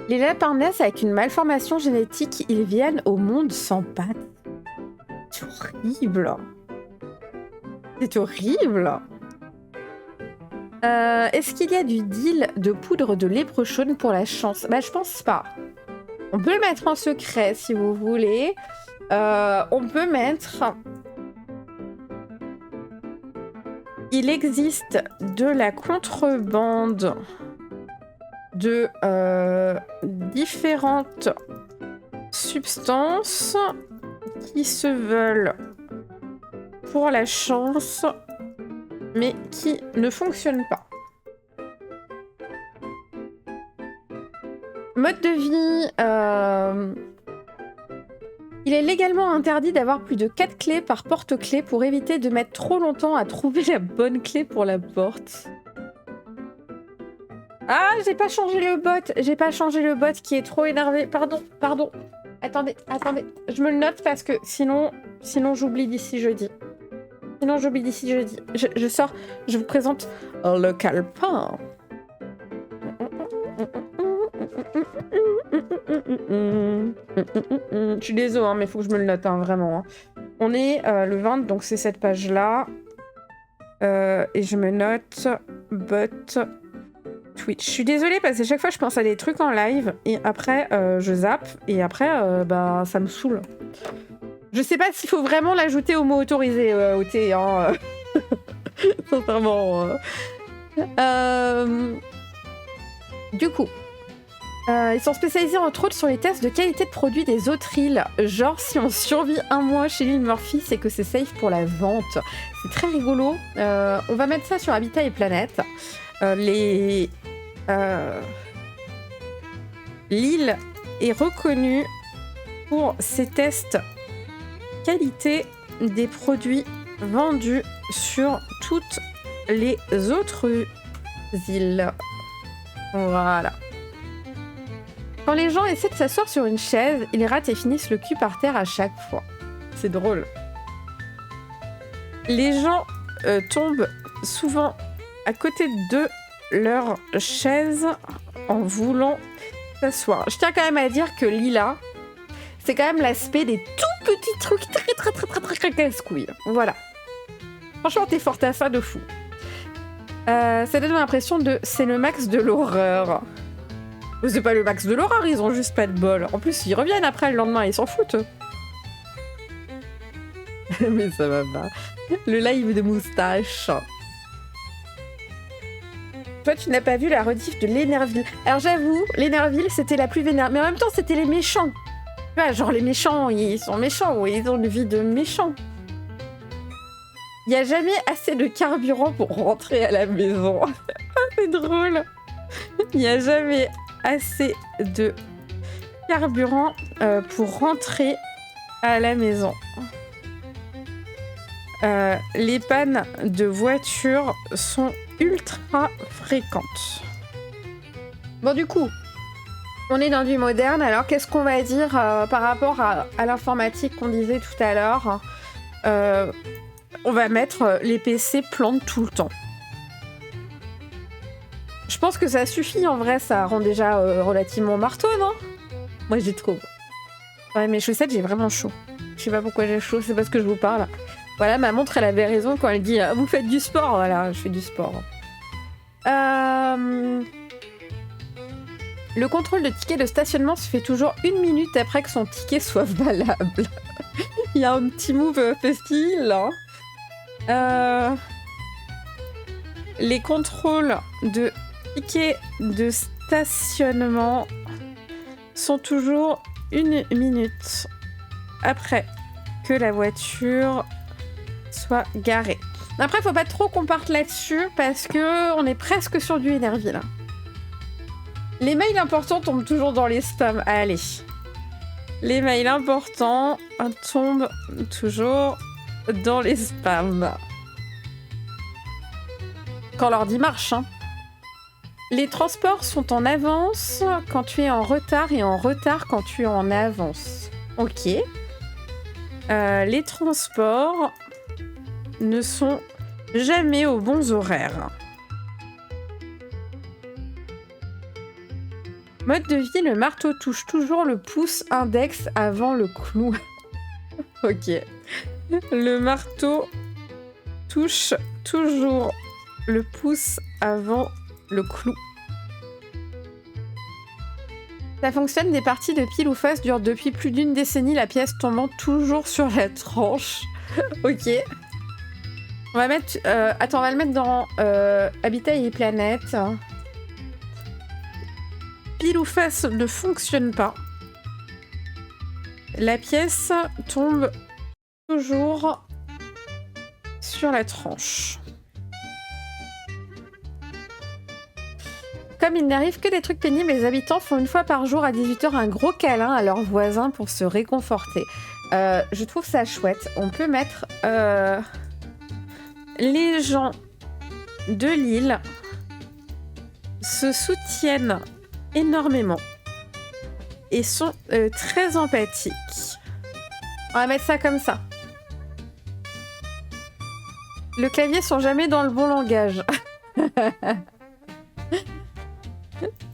Les lapins naissent avec une malformation génétique. Ils viennent au monde sans pattes. C'est horrible. C'est horrible. Est-ce qu'il y a du deal de poudre de léprechaune pour la chance? Bah, je pense pas. On peut le mettre en secret si vous voulez. On peut mettre... Il existe de la contrebande de différentes substances qui se veulent pour la chance, mais qui ne fonctionnent pas. Mode de vie... Il est légalement interdit d'avoir plus de 4 clés par porte-clés pour éviter de mettre trop longtemps à trouver la bonne clé pour la porte. Ah, j'ai pas changé le bot. J'ai pas changé le bot qui est trop énervé. Pardon. Attendez. Je me le note parce que sinon j'oublie d'ici jeudi. Je sors, je vous présente le calepin. Je suis désolée, hein, mais il faut que je me le note, hein, vraiment. Hein. On est le 20, donc c'est cette page-là. Et je me note bot Twitch. Je suis désolée parce que chaque fois je pense à des trucs en live et après je zappe et après bah ça me saoule. Je sais pas s'il faut vraiment l'ajouter au mot autorisé au T. Hein. Sincèrement. Du coup. Ils sont spécialisés entre autres sur les tests de qualité de produits des autres îles. Genre, si on survit un mois chez l'île Murphy, c'est que c'est safe pour la vente. C'est très rigolo. On va mettre ça sur Habitat et Planète. L'île est reconnue pour ses tests qualité des produits vendus sur toutes les autres îles. Voilà. Quand les gens essaient de s'asseoir sur une chaise, ils ratent et finissent le cul par terre à chaque fois. C'est drôle. Les gens tombent souvent à côté de leur chaise en voulant s'asseoir. Je tiens quand même à dire que Lila, c'est quand même l'aspect des tout petits trucs très casse-couilles. Voilà. Franchement, t'es forte à ça de fou. Ça donne l'impression de c'est le max de l'horreur. C'est pas le max de l'horreur, ils ont juste pas de bol. En plus, ils reviennent après le lendemain, ils s'en foutent. Mais ça va pas. Le live de moustache. Toi, tu n'as pas vu la rediff de l'Énerville. Alors j'avoue, l'Énerville, c'était la plus vénère. Mais en même temps, c'était les méchants. Tu vois, genre les méchants, ils sont méchants, ou ils ont une vie de méchants. Il n'y a jamais assez de carburant pour rentrer à la maison. C'est drôle. Il n'y a jamais assez de carburant pour rentrer à la maison. Les pannes de voiture sont ultra fréquentes. Bon, du coup, on est dans du moderne. Alors, qu'est-ce qu'on va dire par rapport à l'informatique qu'on disait tout à l'heure on va mettre les PC plantent tout le temps. Je pense que ça suffit, en vrai, ça rend déjà relativement marteau, non? Moi, j'y trouve. Ouais, mes chaussettes, j'ai vraiment chaud. Je sais pas pourquoi j'ai chaud, c'est parce que je vous parle. Voilà, ma montre, elle avait raison quand elle dit « Vous faites du sport ?» Voilà, je fais du sport. Le contrôle de ticket de stationnement se fait toujours 1 minute après que son ticket soit valable. Il y a un petit move facile, là. Les contrôles de tickets de stationnement sont toujours 1 minute après que la voiture soit garée. Après, faut pas trop qu'on parte là-dessus parce que on est presque sur du énergie là. Les mails importants tombent toujours dans les spams. Allez. Les mails importants tombent toujours dans les spams. Quand l'ordi marche, hein. Les transports sont en avance quand tu es en retard et en retard quand tu es en avance. Ok. Les transports ne sont jamais aux bons horaires. Mode de vie, le marteau touche toujours le pouce index avant le clou. Ok. Le marteau touche toujours le pouce avant le clou. Ça fonctionne, des parties de pile ou face durent depuis plus d'1 décennie, la pièce tombant toujours sur la tranche. Ok. On va mettre... attends, on va le mettre dans Habitat et planète. Pile ou face ne fonctionne pas. La pièce tombe toujours sur la tranche. Comme il n'arrive que des trucs pénibles, les habitants font 1 fois par jour à 18h un gros câlin à leurs voisins pour se réconforter. Je trouve ça chouette. On peut mettre les gens de l'île se soutiennent énormément et sont très empathiques. On va mettre ça comme ça. Le clavier sont jamais dans le bon langage.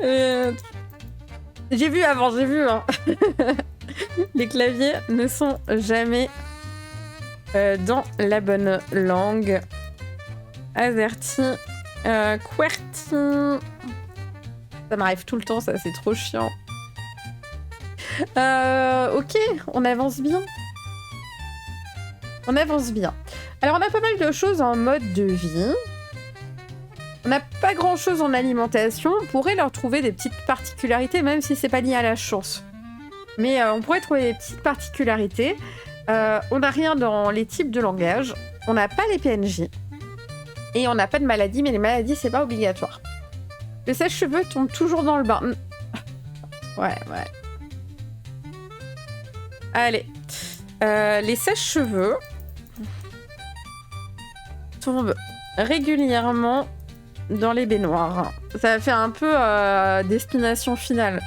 J'ai vu avant, j'ai vu. Hein. Les claviers ne sont jamais dans la bonne langue. Azerty, QWERTY. Ça m'arrive tout le temps, ça c'est trop chiant. Ok, on avance bien. On avance bien. Alors on a pas mal de choses en mode de vie. On n'a pas grand chose en alimentation. On pourrait leur trouver des petites particularités, même si c'est pas lié à la chance. Mais on pourrait trouver des petites particularités. On n'a rien dans les types de langage. On n'a pas les PNJ. Et on n'a pas de maladies, mais les maladies, c'est pas obligatoire. Le sèche-cheveux tombe toujours dans le bain. Ouais. Allez. Les sèche-cheveux tombent régulièrement dans les baignoires. Ça fait un peu destination finale.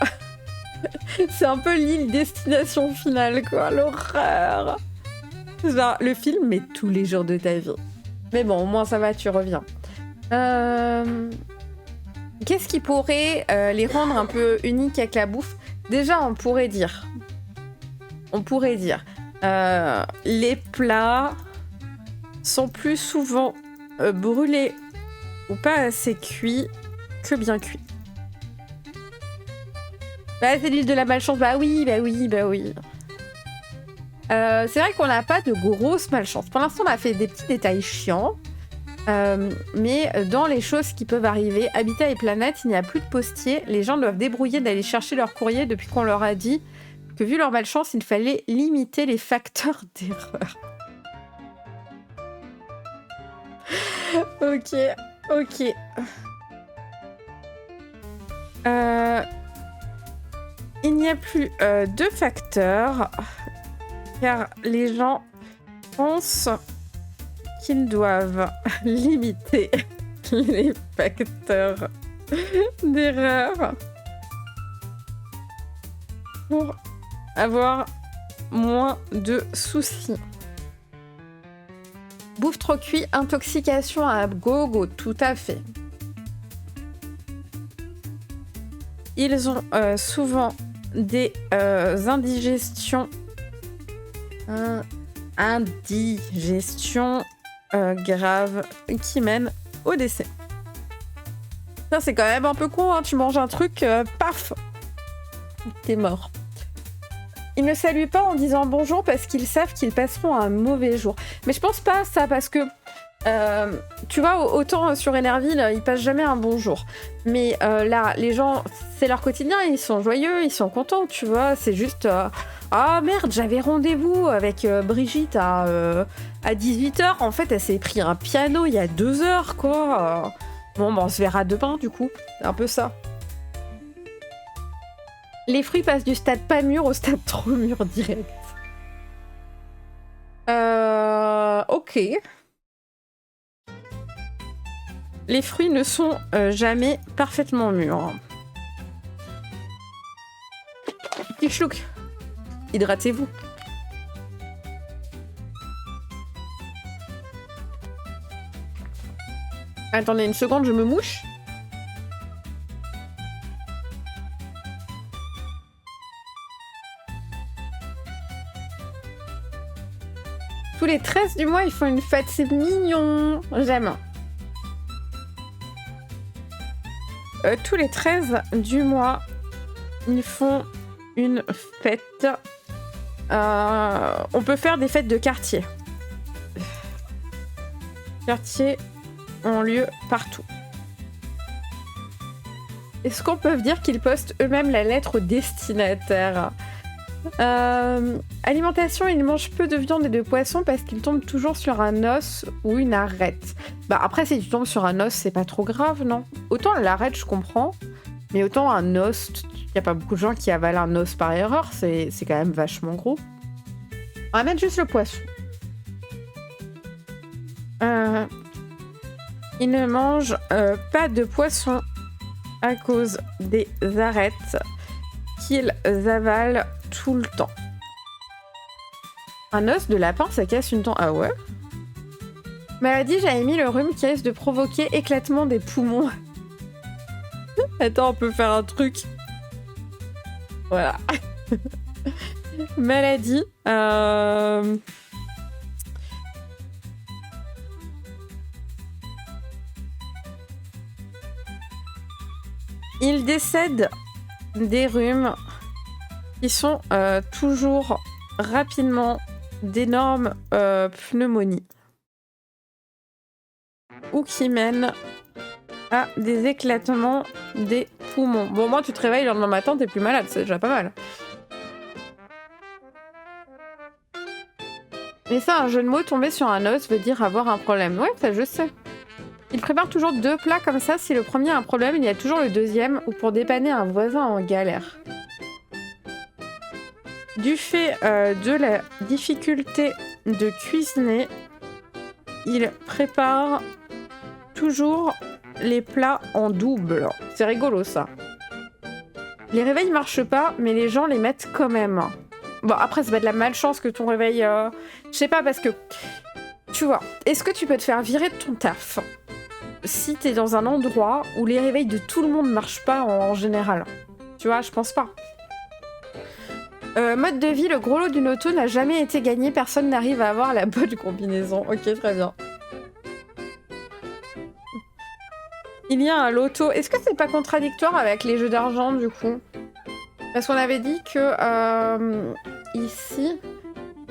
C'est un peu l'île destination finale, quoi. L'horreur. Genre, le film, mais tous les jours de ta vie. Mais bon, au moins ça va, tu reviens. Qu'est-ce qui pourrait les rendre un peu uniques avec la bouffe? Déjà, on pourrait dire... les plats sont plus souvent brûlés ou pas assez cuits que bien cuits. Bah, c'est l'île de la malchance. Bah oui. C'est vrai qu'on n'a pas de grosse malchance. Pour l'instant, on a fait des petits détails chiants. Mais dans les choses qui peuvent arriver, Habitat et Planète, il n'y a plus de postier. Les gens doivent débrouiller d'aller chercher leur courrier depuis qu'on leur a dit que vu leur malchance, il fallait limiter les facteurs d'erreur. Ok, ok. Il n'y a plus de facteurs, car les gens pensent qu'ils doivent limiter les facteurs d'erreur pour avoir moins de soucis. Bouffe trop cuit, intoxication à gogo, tout à fait. Ils ont souvent des indigestions graves qui mènent au décès. Ça, c'est quand même un peu con, hein. Tu manges un truc, paf, t'es mort. Ils ne saluent pas en disant bonjour parce qu'ils savent qu'ils passeront un mauvais jour. Mais je pense pas à ça parce que, tu vois, autant sur Énerville, ils passent jamais un bonjour. Mais là, les gens, c'est leur quotidien, ils sont joyeux, ils sont contents, tu vois. C'est juste, ah merde, j'avais rendez-vous avec Brigitte à 18h. En fait, elle s'est pris un piano il y a 2 heures, quoi. Bon, on se verra demain, du coup. C'est un peu ça. Les fruits passent du stade pas mûr au stade trop mûr direct. Ok. Les fruits ne sont jamais parfaitement mûrs. Petit chlouc. Hydratez-vous. Attendez une seconde, je me mouche. Tous les 13 du mois, ils font une fête, c'est mignon. J'aime. Tous les 13 du mois, ils font une fête. On peut faire des fêtes de quartier. Quartiers ont lieu partout. Est-ce qu'on peut dire qu'ils postent eux-mêmes la lettre au destinataire ? Alimentation, ils mangent peu de viande et de poisson parce qu'ils tombent toujours sur un os ou une arête. Bah après, si tu tombes sur un os, c'est pas trop grave, non ? Autant l'arête, je comprends, mais autant un os, il y a pas beaucoup de gens qui avalent un os par erreur, c'est quand même vachement gros. On va mettre juste le poisson. Ils ne mangent pas de poisson à cause des arêtes qu'ils avalent tout le temps. Un os de lapin, ça casse une dent. Ah ouais? Maladie, j'avais mis le rhume qui risque de provoquer éclatement des poumons. Attends, on peut faire un truc. Voilà. Maladie. Il décède des rhumes qui sont toujours rapidement d'énormes pneumonies ou qui mènent à des éclatements des poumons. Bon, moi, tu te réveilles le lendemain matin, t'es plus malade, c'est déjà pas mal. Mais ça, un jeu de mots tombé sur un os veut dire avoir un problème. Ouais, ça, je sais. Il prépare toujours 2 plats comme ça. Si le premier a un problème, il y a toujours le deuxième ou pour dépanner un voisin en galère. Du fait de la difficulté de cuisiner, il prépare toujours les plats en double. C'est rigolo, ça. Les réveils marchent pas, mais les gens les mettent quand même. Bon, après, ça va être de la malchance que ton réveil... Je sais pas, parce que... Tu vois, est-ce que tu peux te faire virer de ton taf si t'es dans un endroit où les réveils de tout le monde marchent pas en général? Tu vois, je pense pas. Mode de vie, le gros lot d'une auto n'a jamais été gagné, personne n'arrive à avoir la bonne combinaison. Ok, très bien. Il y a un loto. Est-ce que c'est pas contradictoire avec les jeux d'argent, du coup? Parce qu'on avait dit que, ici,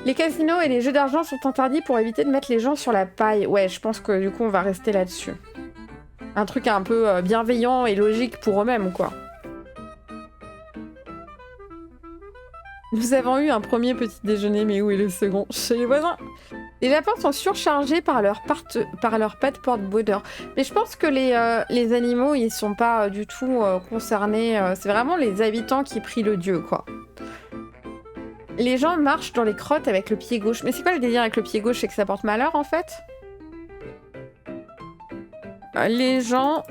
les casinos et les jeux d'argent sont interdits pour éviter de mettre les gens sur la paille. Ouais, je pense que, du coup, on va rester là-dessus. Un truc un peu bienveillant et logique pour eux-mêmes, quoi. Nous avons eu un premier petit déjeuner, mais où est le second? Chez les voisins. Les lapins sont surchargés par leur patte porte-bonheur. Mais je pense que les animaux, ils sont pas du tout concernés. C'est vraiment les habitants qui prient le dieu, quoi. Les gens marchent dans les crottes avec le pied gauche. Mais c'est quoi le délire avec le pied gauche? C'est que ça porte malheur, en fait? Les gens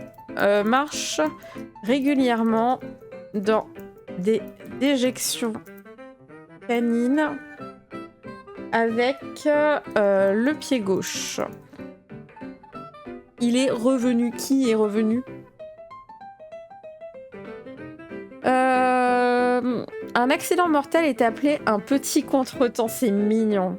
marchent régulièrement dans des déjections canines avec le pied gauche. Il est revenu. Qui est revenu? Un accident mortel est appelé un petit contretemps. C'est mignon.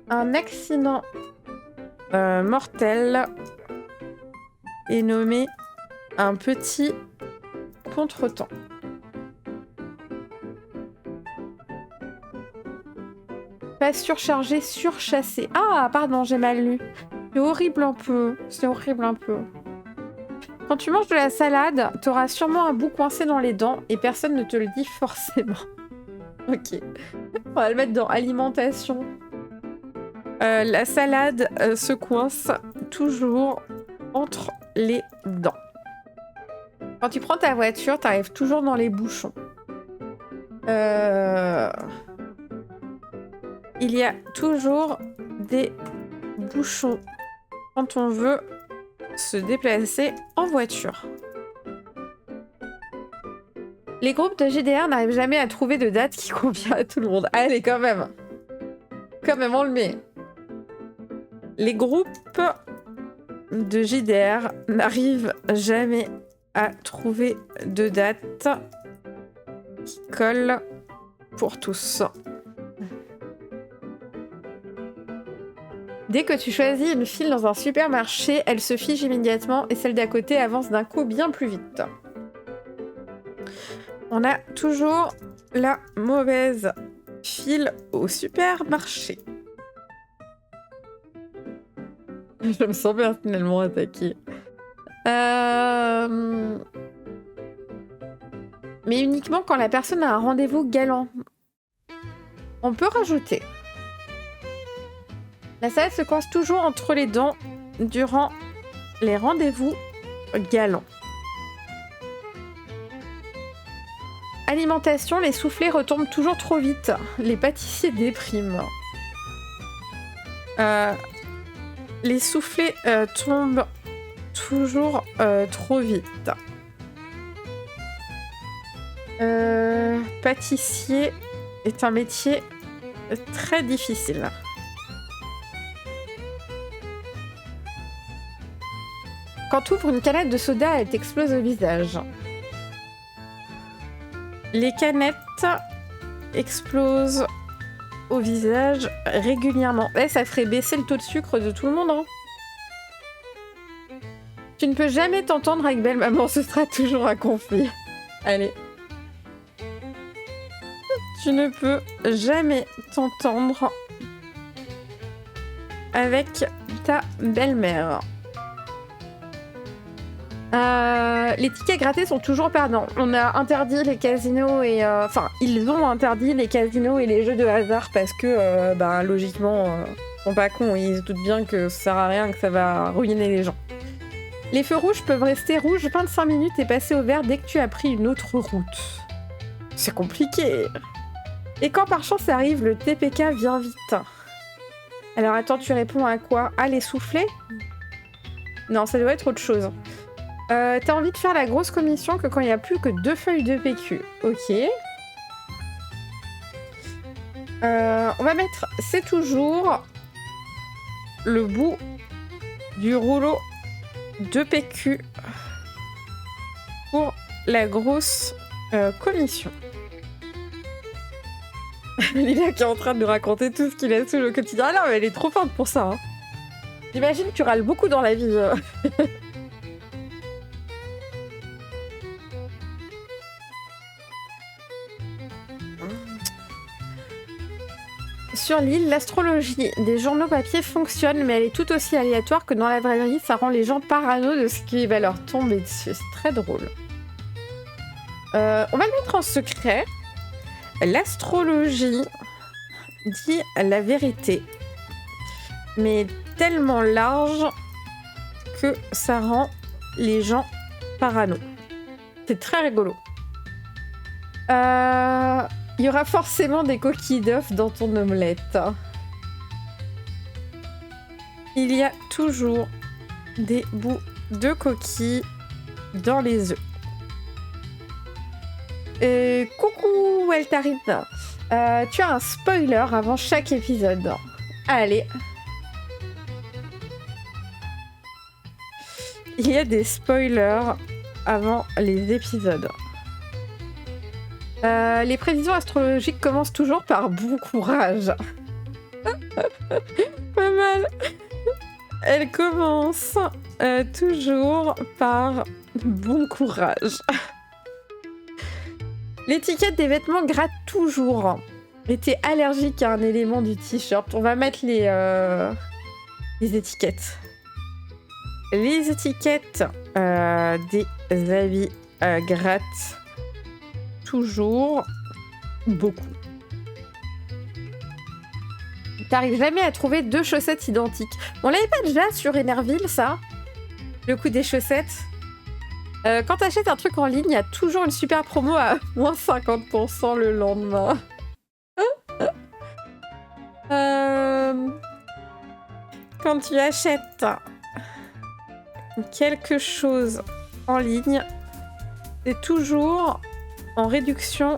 Un accident mortel est nommé un petit contretemps. Pas surchargé, surchassé. Ah, pardon, j'ai mal lu. C'est horrible un peu. C'est horrible un peu. Quand tu manges de la salade, t'auras sûrement un bout coincé dans les dents et personne ne te le dit forcément. Ok. On va le mettre dans alimentation. La salade se coince toujours entre les dents. Quand tu prends ta voiture, t'arrives toujours dans les bouchons. Il y a toujours des bouchons quand on veut se déplacer en voiture. Les groupes de JDR n'arrivent jamais à trouver de date qui convient à tout le monde. Allez, quand même. Quand même, on le met. Les groupes de JDR n'arrivent jamais à trouver de date qui colle pour tous. Dès que tu choisis une file dans un supermarché, elle se fige immédiatement et celle d'à côté avance d'un coup bien plus vite. On a toujours la mauvaise file au supermarché. Je me sens personnellement attaquée. Mais uniquement quand la personne a un rendez-vous galant. On peut rajouter. La salade se coince toujours entre les dents durant les rendez-vous galants. Alimentation, les soufflets retombent toujours trop vite. Les pâtissiers dépriment. Les soufflets tombent toujours trop vite. Pâtissier est un métier très difficile. Quand tu ouvres une canette de soda, elle t'explose au visage. Les canettes explosent au visage régulièrement. Ça ferait baisser le taux de sucre de tout le monde, hein. Tu ne peux jamais t'entendre avec belle maman, ce sera toujours un conflit. Allez. Tu ne peux jamais t'entendre avec ta belle-mère. Les tickets grattés sont toujours perdants. On a interdit les casinos et... Enfin, ils ont interdit les casinos et les jeux de hasard parce que, logiquement, ils sont pas cons. Ils se doutent bien que ça sert à rien, que ça va ruiner les gens. Les feux rouges peuvent rester rouges 25 minutes et passer au vert dès que tu as pris une autre route. C'est compliqué. Et quand par chance ça arrive, le TPK vient vite. Alors attends, tu réponds à quoi? Ah, les soufflets? Non, ça doit être autre chose. T'as envie de faire la grosse commission que quand il n'y a plus que 2 feuilles de PQ. Ok. On va mettre c'est toujours le bout du rouleau de PQ pour la grosse commission. Lila qui est en train de nous raconter tout ce qu'il a sous le quotidien. Ah non, mais elle est trop forte pour ça. Hein. J'imagine que tu râles beaucoup dans la vie. Sur l'île, l'astrologie des journaux papier fonctionne, mais elle est tout aussi aléatoire que dans la vraie vie. Ça rend les gens parano de ce qui va leur tomber dessus. C'est très drôle. On va le mettre en secret. L'astrologie dit la vérité, mais tellement large que ça rend les gens parano. C'est très rigolo. Il y aura forcément des coquilles d'œufs dans ton omelette. Il y a toujours des bouts de coquilles dans les œufs. Coucou Eltarine. Tu as un spoiler avant chaque épisode. Allez. Il y a des spoilers avant les épisodes. Les prévisions astrologiques commencent toujours par bon courage. Pas mal. Elles commencent toujours par bon courage. L'étiquette des vêtements gratte toujours. Et t'es allergique à un élément du t-shirt. On va mettre les étiquettes. Les étiquettes des habits grattent toujours beaucoup. T'arrives jamais à trouver 2 chaussettes identiques. On l'avait pas déjà sur Enerville, ça? Le coup des chaussettes? Quand t'achètes un truc en ligne, il y a toujours une super promo à moins 50% le lendemain. Quand tu achètes quelque chose en ligne, c'est toujours en réduction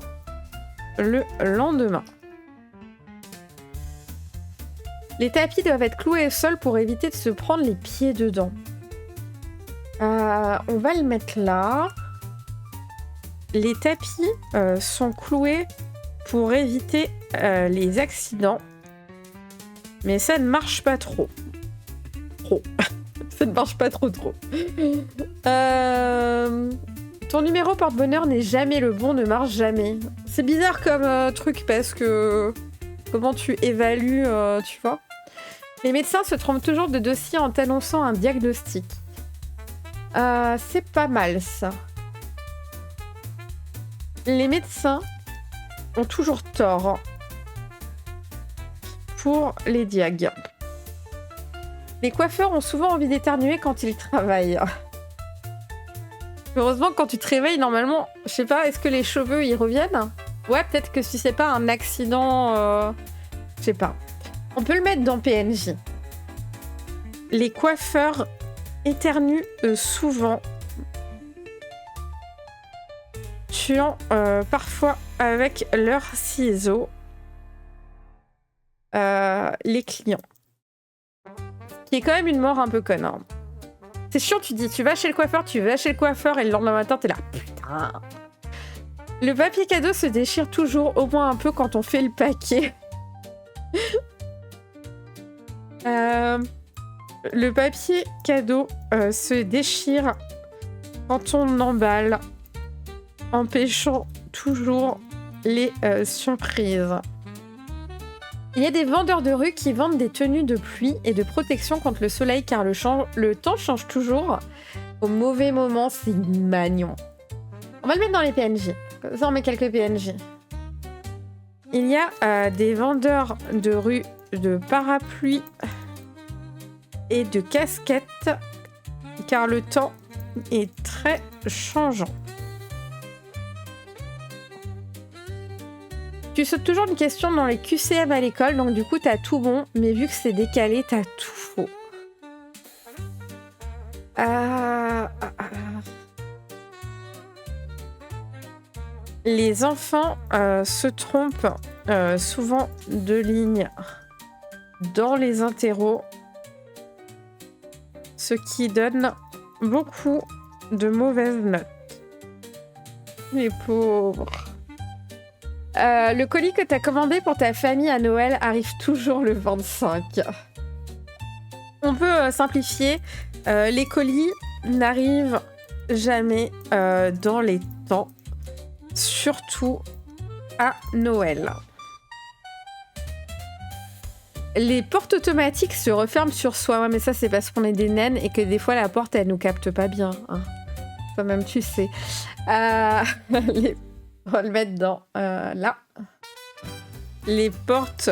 le lendemain. Les tapis doivent être cloués au sol pour éviter de se prendre les pieds dedans. On va le mettre là. Les tapis sont cloués pour éviter les accidents. Mais ça ne marche pas trop. Ça ne marche pas trop. Ton numéro porte-bonheur n'est jamais le bon, ne marche jamais. C'est bizarre comme truc parce que... Comment tu évalues, tu vois? Les médecins se trompent toujours de dossier en t'annonçant un diagnostic. C'est pas mal, ça. Les médecins ont toujours tort pour les diags. Les coiffeurs ont souvent envie d'éternuer quand ils travaillent. Heureusement, quand tu te réveilles, normalement, je sais pas, est-ce que les cheveux, ils reviennent? Ouais, peut-être que si c'est pas un accident... je sais pas. On peut le mettre dans PNJ. Les coiffeurs éternuent souvent. Tuant parfois avec leurs ciseaux les clients. Qui est quand même une mort un peu conne. Hein. C'est chiant, tu dis, tu vas chez le coiffeur, et le lendemain matin, t'es là, putain. Le papier cadeau se déchire toujours, au moins un peu, quand on fait le paquet. Le papier cadeau se déchire quand on emballe, empêchant toujours les surprises. Il y a des vendeurs de rue qui vendent des tenues de pluie et de protection contre le soleil car le temps change toujours. Au mauvais moment, c'est magnon. On va le mettre dans les PNJ. Comme ça, on met quelques PNJ. Il y a des vendeurs de rue de parapluies et de casquettes car le temps est très changeant. Tu sautes toujours une question dans les QCM à l'école, donc du coup t'as tout bon, mais vu que c'est décalé, t'as tout faux. Les enfants se trompent souvent de ligne dans les interros, ce qui donne beaucoup de mauvaises notes. Les pauvres. Le colis que t'as commandé pour ta famille à Noël arrive toujours le 25. On peut simplifier. Les colis n'arrivent jamais dans les temps, surtout à Noël. Les portes automatiques se referment sur soi. Ouais, mais ça, c'est parce qu'on est des naines et que des fois, la porte, elle nous capte pas bien. Hein. Toi-même, tu sais. On va le mettre dans là. Les portes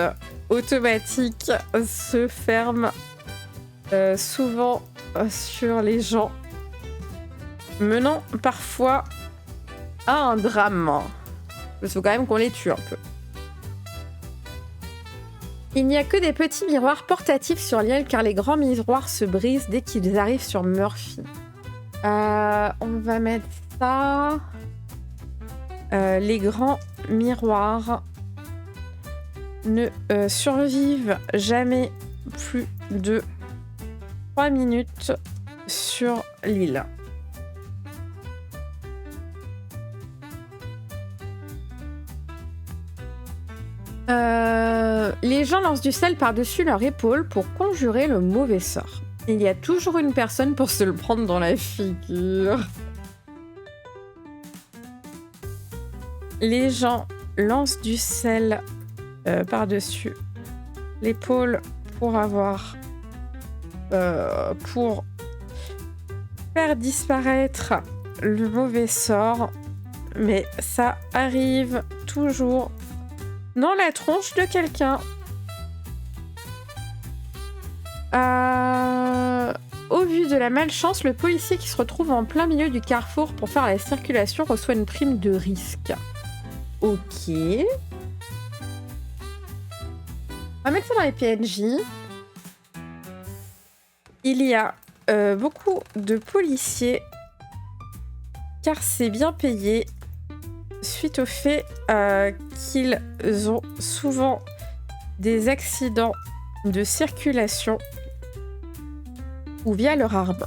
automatiques se ferment souvent sur les gens, menant parfois à un drame. Il faut quand même qu'on les tue un peu. Il n'y a que des petits miroirs portatifs sur l'île car les grands miroirs se brisent dès qu'ils arrivent sur Murphy. On va mettre ça. Les grands miroirs ne survivent jamais plus de 3 minutes sur l'île. Les gens lancent du sel par-dessus leur épaule pour conjurer le mauvais sort. Il y a toujours une personne pour se le prendre dans la figure. Les gens lancent du sel par-dessus l'épaule pour faire disparaître le mauvais sort, mais ça arrive toujours dans la tronche de quelqu'un. Au vu de la malchance, le policier qui se retrouve en plein milieu du carrefour pour faire la circulation reçoit une prime de risque. Ok. On va mettre ça dans les PNJ. Il y a beaucoup de policiers car c'est bien payé suite au fait qu'ils ont souvent des accidents de circulation ou via leur arme.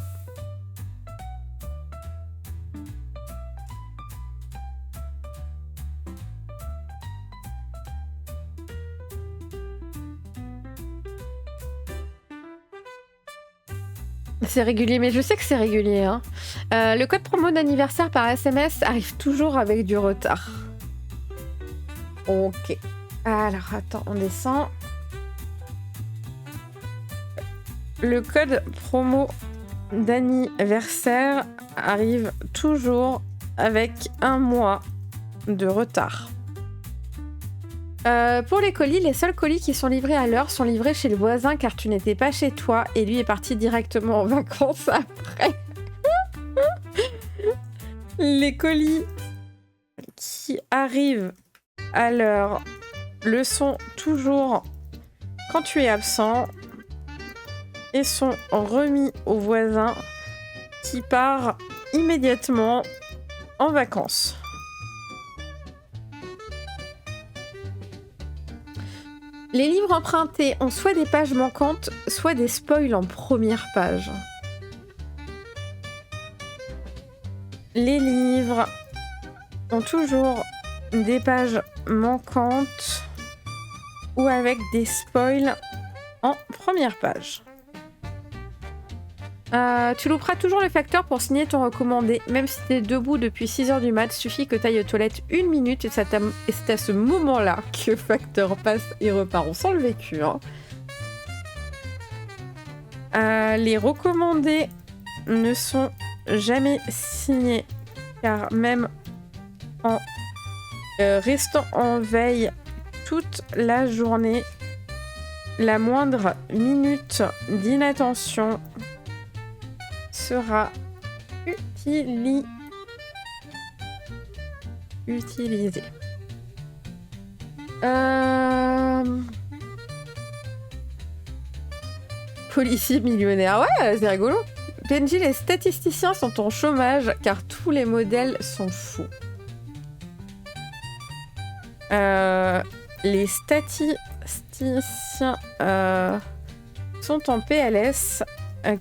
C'est régulier, mais je sais que c'est régulier. Hein. Le code promo d'anniversaire par SMS arrive toujours avec du retard. Ok. Alors, attends, on descend. Le code promo d'anniversaire arrive toujours avec 1 mois de retard. Pour les colis, les seuls colis qui sont livrés à l'heure sont livrés chez le voisin car tu n'étais pas chez toi et lui est parti directement en vacances après. Les colis qui arrivent à l'heure le sont toujours quand tu es absent et sont remis au voisin qui part immédiatement en vacances. Les livres empruntés ont soit des pages manquantes, soit des spoils en première page. Les livres ont toujours des pages manquantes ou avec des spoils en première page. Tu louperas toujours le facteur pour signer ton recommandé. Même si t'es debout depuis 6h du mat, suffit que t'ailles aux toilettes 1 minute et c'est à ce moment-là que le facteur passe et repart. On sent le vécu. Hein. Les recommandés ne sont jamais signés car même en restant en veille toute la journée, la moindre minute d'inattention sera utilisé. Policier millionnaire, ouais, c'est rigolo. PNJ, les statisticiens sont en chômage car tous les modèles sont faux. Les statisticiens sont en PLS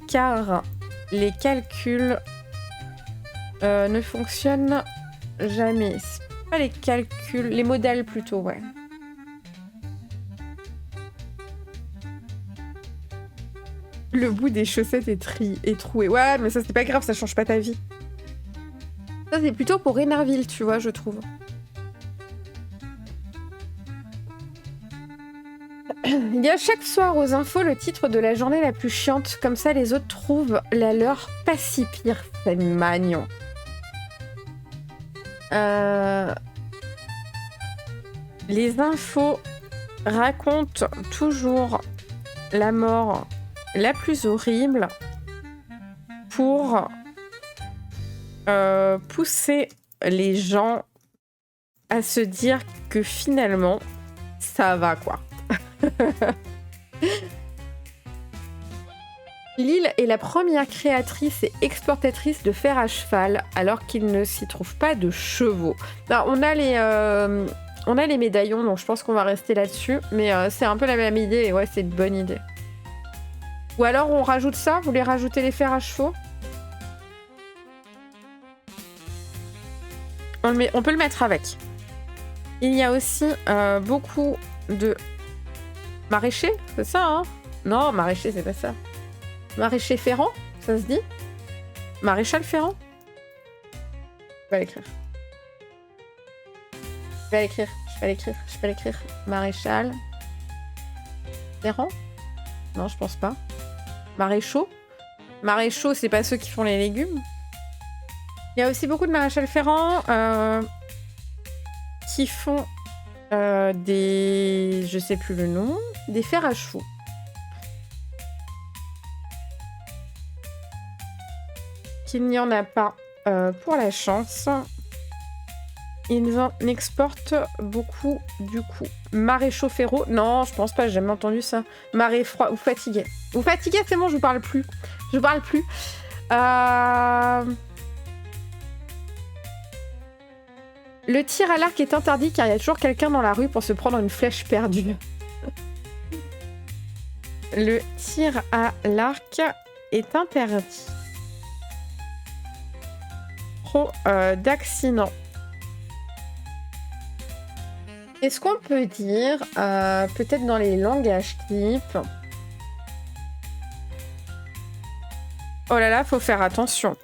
car les calculs ne fonctionnent jamais. C'est pas les calculs, les modèles plutôt, ouais. Le bout des chaussettes est troué. Ouais, mais ça c'est pas grave, ça change pas ta vie. Ça c'est plutôt pour Rénarville, tu vois, je trouve. Il y a chaque soir aux infos le titre de la journée la plus chiante, comme ça les autres trouvent la leur pas si pire. C'est magnon. Les infos racontent toujours la mort la plus horrible pour pousser les gens à se dire que finalement, ça va quoi. Lille est la première créatrice et exportatrice de fer à cheval, alors qu'il ne s'y trouve pas de chevaux. Alors, on a les médaillons, donc je pense qu'on va rester là-dessus, mais c'est un peu la même idée, et ouais, c'est une bonne idée. Ou alors on rajoute ça, vous voulez rajouter les fers à chevaux? On peut le mettre avec. Il y a aussi beaucoup de maraîchers, c'est ça, hein? Non, maraîcher, c'est pas ça. Maraîcher Ferrand, ça se dit? Maréchal Ferrand? Je vais l'écrire. Je vais l'écrire. Maréchal Ferrand? Non, je pense pas. Maréchaux? Maréchaux, c'est pas ceux qui font les légumes. Il y a aussi beaucoup de maréchal Ferrand qui font des... Je sais plus le nom. Des fers à chevaux. Qu'il n'y en a pas pour la chance. Ils en exportent beaucoup du coup. Maréchaux Ferraux? Non, je pense pas, j'ai jamais entendu ça. Marée froid ou fatigué. Ou fatigué, c'est bon, je vous parle plus. Le tir à l'arc est interdit car il y a toujours quelqu'un dans la rue pour se prendre une flèche perdue. Le tir à l'arc est interdit. Trop d'accidents. Est-ce qu'on peut dire, peut-être dans les langages types... Oh là là, faut faire attention.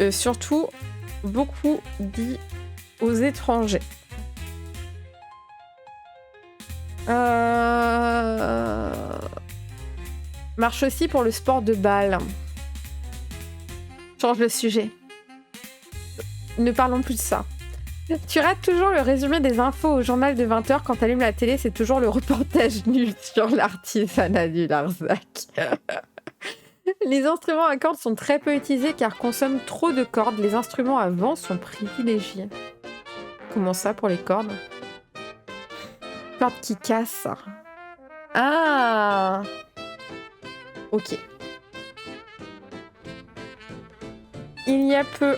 Surtout, beaucoup dit aux étrangers. Marche aussi pour le sport de balle. Change le sujet. Ne parlons plus de ça. Tu rates toujours le résumé des infos au journal de 20h. Quand t'allumes la télé, c'est toujours le reportage nul sur l'artisanat du Larzac. Les instruments à cordes sont très peu utilisés car consomment trop de cordes. Les instruments à vent sont privilégiés. Comment ça pour les cordes? Cordes qui cassent. Ah! Ok. Il y a peu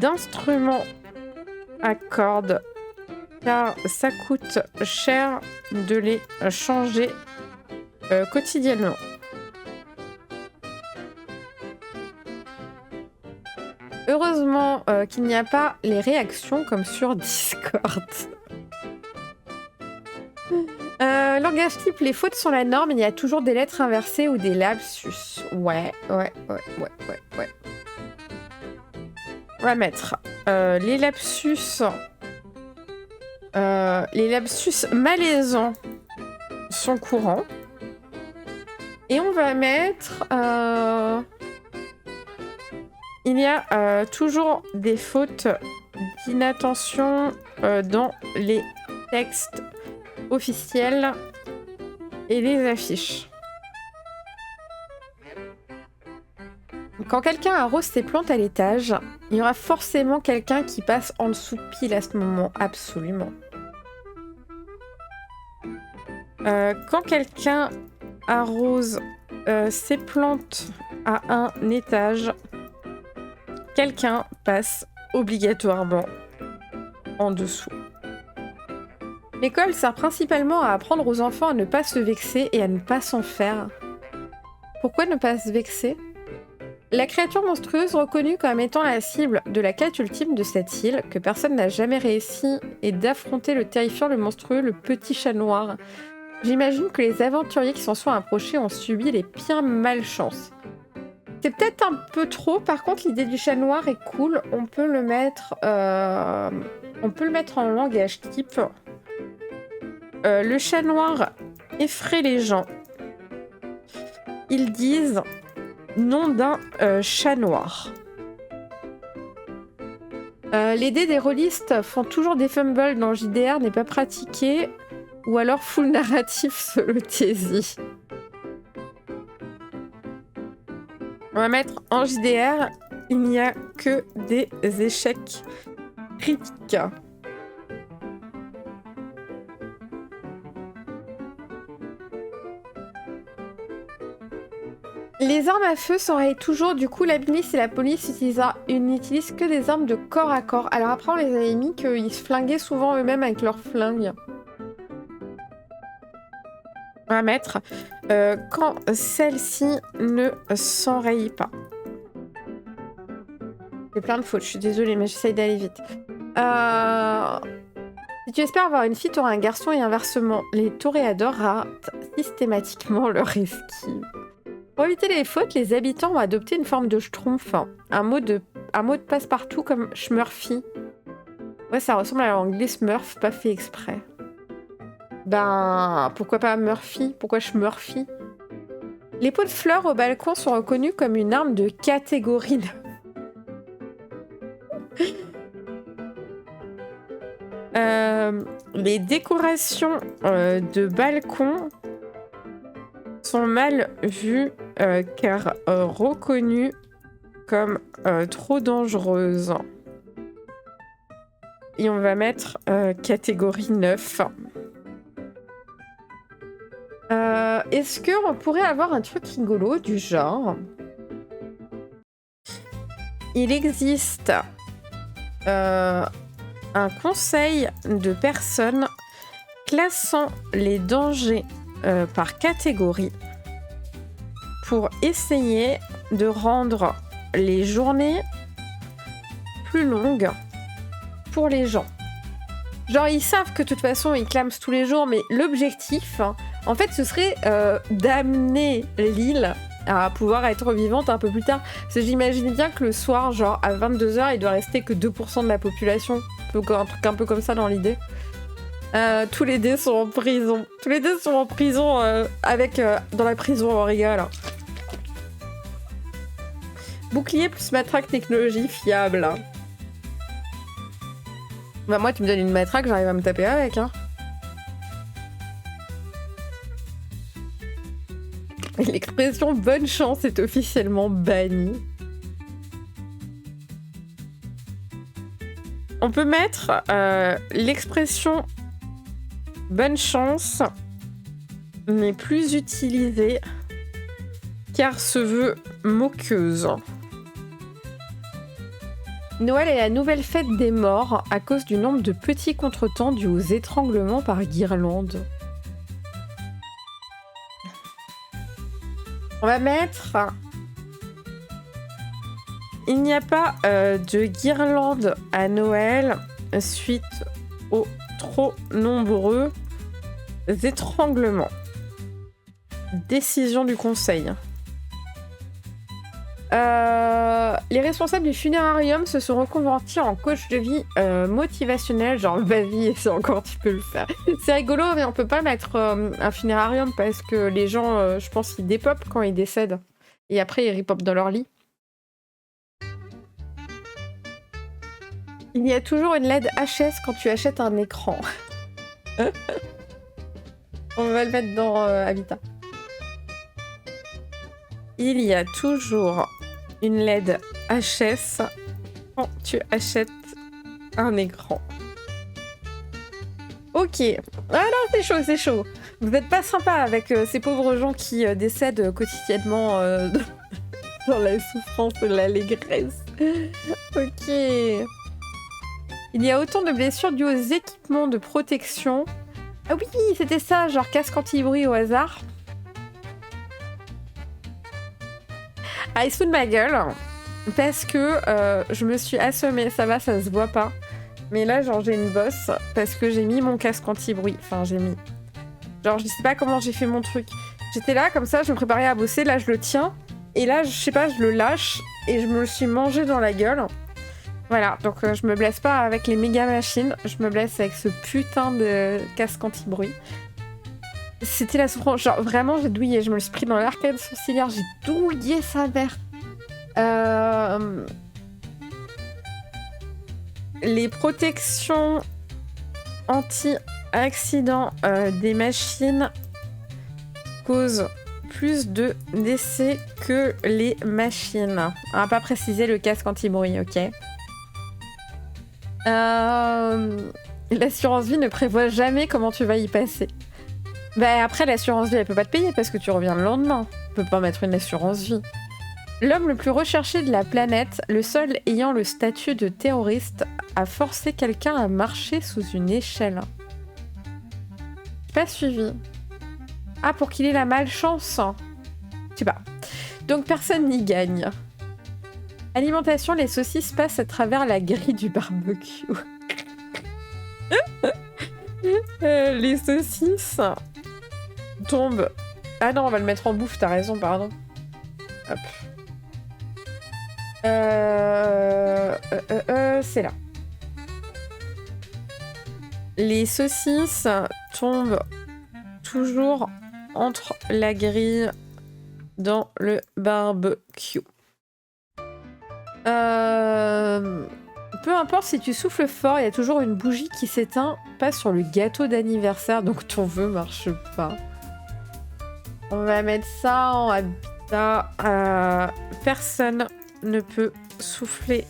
d'instruments à cordes car ça coûte cher de les changer quotidiennement. Heureusement qu'il n'y a pas les réactions comme sur Discord. Langage type, les fautes sont la norme, il y a toujours des lettres inversées ou des lapsus. Ouais. On va mettre les lapsus malaisants sont courants. Et on va mettre... il y a toujours des fautes d'inattention dans les textes officiels et les affiches. Quand quelqu'un arrose ses plantes à l'étage, il y aura forcément quelqu'un qui passe en dessous pile à ce moment, absolument. Quand quelqu'un arrose ses plantes à un étage, quelqu'un passe obligatoirement en dessous. L'école sert principalement à apprendre aux enfants à ne pas se vexer et à ne pas s'en faire. Pourquoi ne pas se vexer? La créature monstrueuse reconnue comme étant la cible de la quête ultime de cette île, que personne n'a jamais réussi, est d'affronter le terrifiant, le monstrueux, le petit chat noir. J'imagine que les aventuriers qui s'en sont approchés ont subi les pires malchances. C'est peut-être un peu trop, par contre l'idée du chat noir est cool, on peut le mettre en langage type. le chat noir effraie les gens. Ils disent nom d'un chat noir. Les dés des rôlistes font toujours des fumbles dans JDR n'est pas pratiqué ou alors full narratif solo Tiesi. On va mettre en JDR, il n'y a que des échecs critiques. Les armes à feu s'enrayent toujours, du coup la milice et la police n'utilisent que des armes de corps à corps. Alors après on les avait mis qu'ils se flinguaient souvent eux-mêmes avec leurs flingues. On va mettre quand celle-ci ne s'enraye pas. J'ai plein de fautes, je suis désolée mais j'essaye d'aller vite. Si tu espères avoir une fille, tu auras un garçon et inversement. Les toréadors ratent systématiquement leur esquive. Pour éviter les fautes, les habitants ont adopté une forme de schtroumpf, un mot de passe-partout comme Smurfy. Ouais, ça ressemble à l'anglais Smurf, pas fait exprès. Ben, pourquoi pas Murphy? Pourquoi Smurfy? Les pots de fleurs au balcon sont reconnus comme une arme de catégorie 9. Les décorations de balcon sont mal vues car reconnues comme trop dangereuses. Et on va mettre catégorie 9. Est-ce qu'on pourrait avoir un truc rigolo du genre? Il existe un conseil de personnes classant les dangers par catégorie pour essayer de rendre les journées plus longues pour les gens. Genre ils savent que de toute façon ils clament tous les jours, mais l'objectif en fait ce serait d'amener l'île à pouvoir être vivante un peu plus tard. Parce que j'imagine bien que le soir, genre à 22h, il doit rester que 2% de la population. Un truc un peu comme ça dans l'idée. Tous les dés sont en prison. Tous les dés sont en prison avec dans la prison on rigole. Bouclier plus matraque technologie fiable. Bah moi tu me donnes une matraque, j'arrive à me taper avec hein. L'expression bonne chance est officiellement bannie. On peut mettre l'expression bonne chance n'est plus utilisée car se veut moqueuse. Noël est la nouvelle fête des morts à cause du nombre de petits contretemps dus aux étranglements par guirlande. On va mettre... Il n'y a pas de guirlande à Noël suite aux trop nombreux étranglements. Décision du conseil. Les responsables du funérarium se sont reconvertis en coach de vie motivationnel, genre vas-y, c'est encore tu peux le faire. C'est rigolo, mais on peut pas mettre un funérarium parce que les gens, je pense, ils dépopent quand ils décèdent. Et après, ils repopent dans leur lit. Il y a toujours une LED HS quand tu achètes un écran. On va le mettre dans Habitat. Il y a toujours une LED HS quand tu achètes un écran. Ok. Ah non, c'est chaud, c'est chaud. Vous n'êtes pas sympa avec ces pauvres gens qui décèdent quotidiennement dans la souffrance et l'allégresse. Ok. Il y a autant de blessures dues aux équipements de protection. Ah oui, c'était ça, genre casque anti-bruit au hasard. Ah, il se fout de ma gueule parce que je me suis assommée. Ça va, ça se voit pas. Mais là, genre, j'ai une bosse parce que j'ai mis mon casque anti-bruit. Enfin, j'ai mis... Genre, je sais pas comment j'ai fait mon truc. J'étais là, comme ça, je me préparais à bosser. Là, je le tiens. Et là, je sais pas, je le lâche. Et je me le suis mangé dans la gueule. Voilà, donc je me blesse pas avec les méga machines, je me blesse avec ce putain de casque anti-bruit. C'était la souffrance, genre vraiment j'ai douillé, je me le suis pris dans l'arcade sourcilière, j'ai douillé sa mère. Les protections anti-accident des machines causent plus de décès que les machines. On va pas préciser le casque anti-bruit, ok. L'assurance vie ne prévoit jamais comment tu vas y passer. Bah après, l'assurance vie, elle peut pas te payer parce que tu reviens le lendemain. Tu peux pas mettre une assurance vie. L'homme le plus recherché de la planète, le seul ayant le statut de terroriste, a forcé quelqu'un à marcher sous une échelle. Pas suivi. Ah, pour qu'il ait la malchance. Je sais pas. Donc personne n'y gagne. Alimentation, les saucisses passent à travers la grille du barbecue. Les saucisses tombent... Ah non, on va le mettre en bouffe, t'as raison, pardon. Hop. C'est là. Les saucisses tombent toujours entre la grille dans le barbecue. Peu importe si tu souffles fort, il y a toujours une bougie qui s'éteint, pas sur le gâteau d'anniversaire, donc ton vœu marche pas. On va mettre ça en habitat. Personne ne peut souffler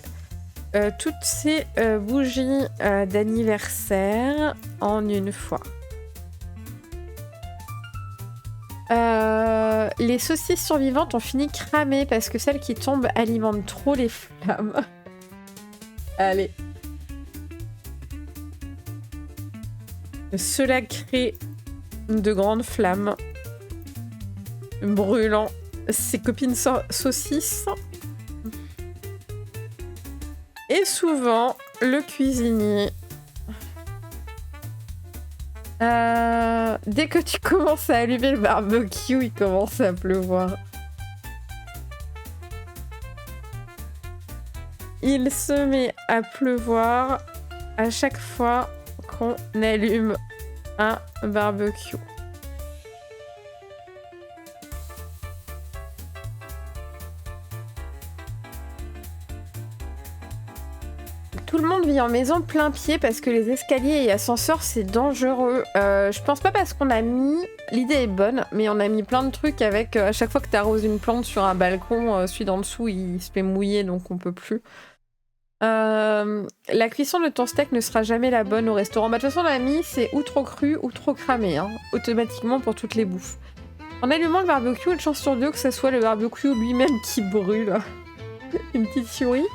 toutes ces bougies d'anniversaire en une fois. Les saucisses survivantes ont fini cramées parce que celles qui tombent alimentent trop les flammes. Allez. Cela crée de grandes flammes, brûlant ses copines saucisses. Et souvent, le cuisinier... dès que tu commences à allumer le barbecue, il commence à pleuvoir. Il se met à pleuvoir à chaque fois qu'on allume un barbecue. Tout le monde vit en maison plein pied parce que les escaliers et ascenseurs c'est dangereux. Je pense pas parce qu'on a mis... L'idée est bonne, mais on a mis plein de trucs avec... à chaque fois que t'arroses une plante sur un balcon, celui d'en dessous il se fait mouiller donc on peut plus. La cuisson de ton steak ne sera jamais la bonne au restaurant. Bah de toute façon on a mis c'est ou trop cru ou trop cramé, hein, automatiquement pour toutes les bouffes. En allumant le barbecue, une chance sur deux que ce soit le barbecue lui-même qui brûle. Une petite souris.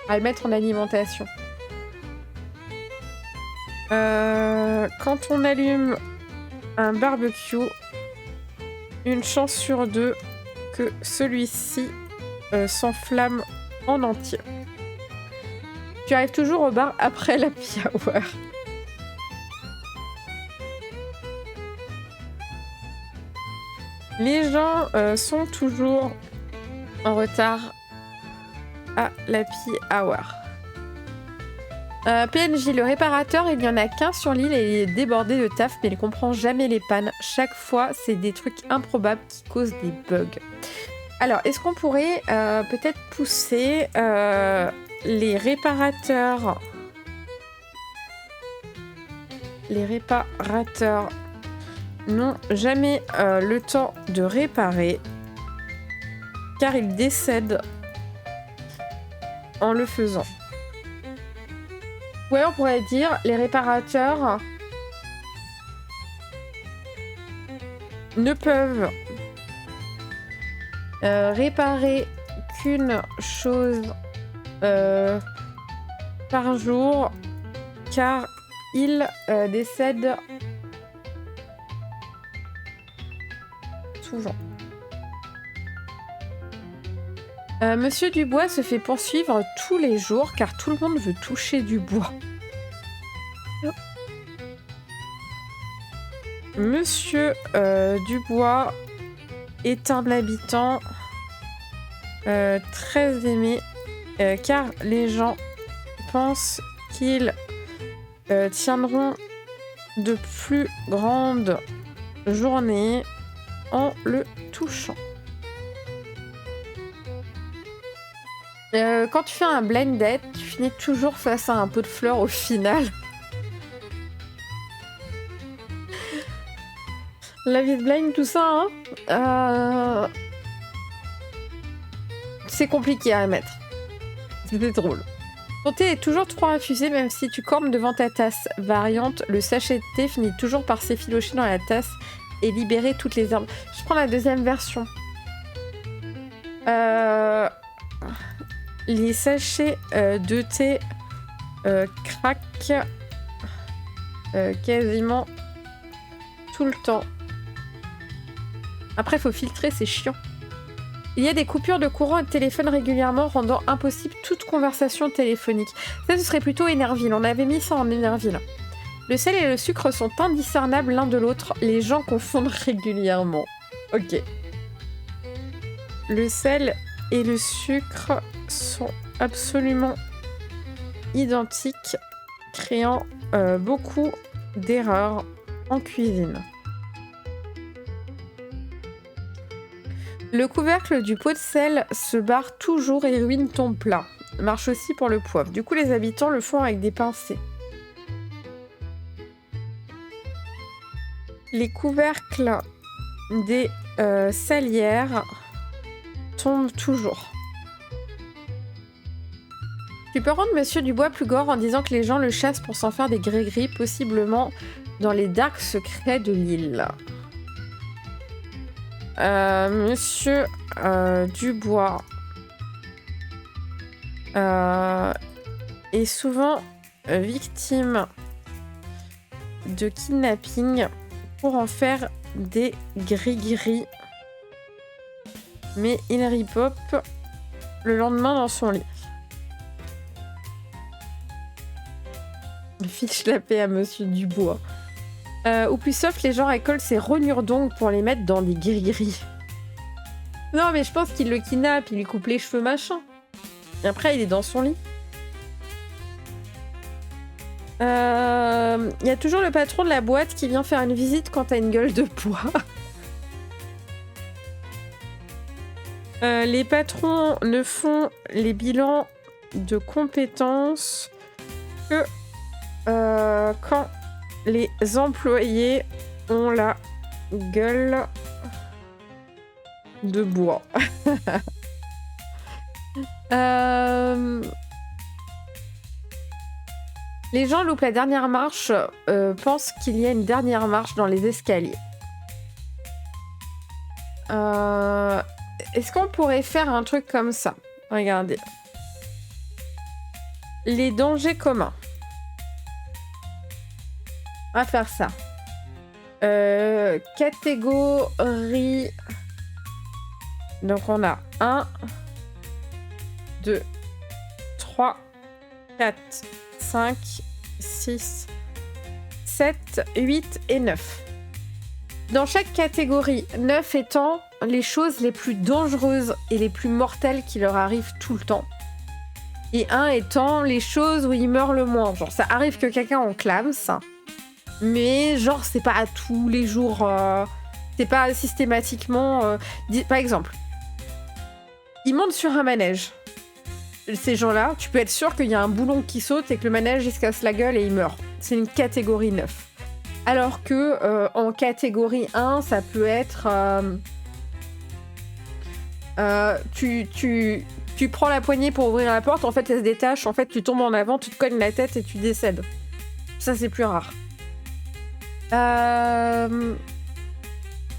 À le mettre en alimentation. Quand on allume un barbecue, une chance sur deux que celui-ci s'enflamme en entier. Tu arrives toujours au bar après l'happy hour. Les gens sont toujours en retard à l'happy hour. PNJ, le réparateur, il n'y en a qu'un sur l'île et il est débordé de taf, mais il comprend jamais les pannes. Chaque fois, c'est des trucs improbables qui causent des bugs. Alors, est-ce qu'on pourrait peut-être pousser les réparateurs... Les réparateurs n'ont jamais le temps de réparer, car ils décèdent en le faisant. Ouais, on pourrait dire les réparateurs ne peuvent réparer qu'une chose par jour car ils décèdent souvent. Monsieur Dubois se fait poursuivre tous les jours car tout le monde veut toucher du bois. Monsieur Dubois est un habitant très aimé car les gens pensent qu'ils tiendront de plus grandes journées en le touchant. Quand tu fais un blind date, tu finis toujours face à un pot de fleurs au final. La vie de blind, tout ça, hein, c'est compliqué à mettre. C'était drôle. Ton thé est toujours trop infusé, même si tu cornes devant ta tasse. Variante, le sachet de thé finit toujours par s'effilocher dans la tasse et libérer toutes les herbes. Je prends la deuxième version. Les sachets de thé craquent quasiment tout le temps. Après, il faut filtrer, c'est chiant. Il y a des coupures de courant et de téléphone régulièrement, rendant impossible toute conversation téléphonique. Ça, ce serait plutôt Énerville. On avait mis ça en Énerville. Le sel et le sucre sont indiscernables l'un de l'autre. Les gens confondent régulièrement. Ok. Le sel et le sucre sont absolument identiques, créant beaucoup d'erreurs en cuisine. Le couvercle du pot de sel se barre toujours et ruine ton plat. Marche aussi pour le poivre. Du coup, les habitants le font avec des pincées. Les couvercles des salières tombent toujours. Tu peux rendre Monsieur Dubois plus gore en disant que les gens le chassent pour s'en faire des gris-gris, possiblement dans les darks secrets de l'île. Monsieur Dubois est souvent victime de kidnapping pour en faire des gris-gris. Mais il ripope le lendemain dans son lit. Fiche la paix à Monsieur Dubois. Ou plus soft, les gens récoltent ses rognures d'ongles pour les mettre dans des gris-gris. Non, mais je pense qu'il le kidnappe, il lui coupe les cheveux, machin. Et après, il est dans son lit. Il y a toujours le patron de la boîte qui vient faire une visite quand t'as une gueule de bois. Les patrons ne font les bilans de compétences que quand les employés ont la gueule de bois. Les gens loupent la dernière marche, pensent qu'il y a une dernière marche dans les escaliers. Est-ce qu'on pourrait faire un truc comme ça? Regardez. Les dangers communs. On va faire ça. Catégorie. Donc on a 1, 2, 3, 4, 5, 6, 7, 8 et 9. Dans chaque catégorie, 9 étant les choses les plus dangereuses et les plus mortelles qui leur arrivent tout le temps. Et 1 étant les choses où ils meurent le moins. Genre, ça arrive que quelqu'un en clame, ça. Mais genre, c'est pas à tous les jours. C'est pas systématiquement... Par exemple, ils montent sur un manège. Ces gens-là, tu peux être sûr qu'il y a un boulon qui saute et que le manège, il se casse la gueule et il meurt. C'est une catégorie 9. Alors que en catégorie 1, ça peut être... tu prends la poignée pour ouvrir la porte, en fait, elle se détache, en fait, tu tombes en avant, tu te cognes la tête et tu décèdes. Ça, c'est plus rare.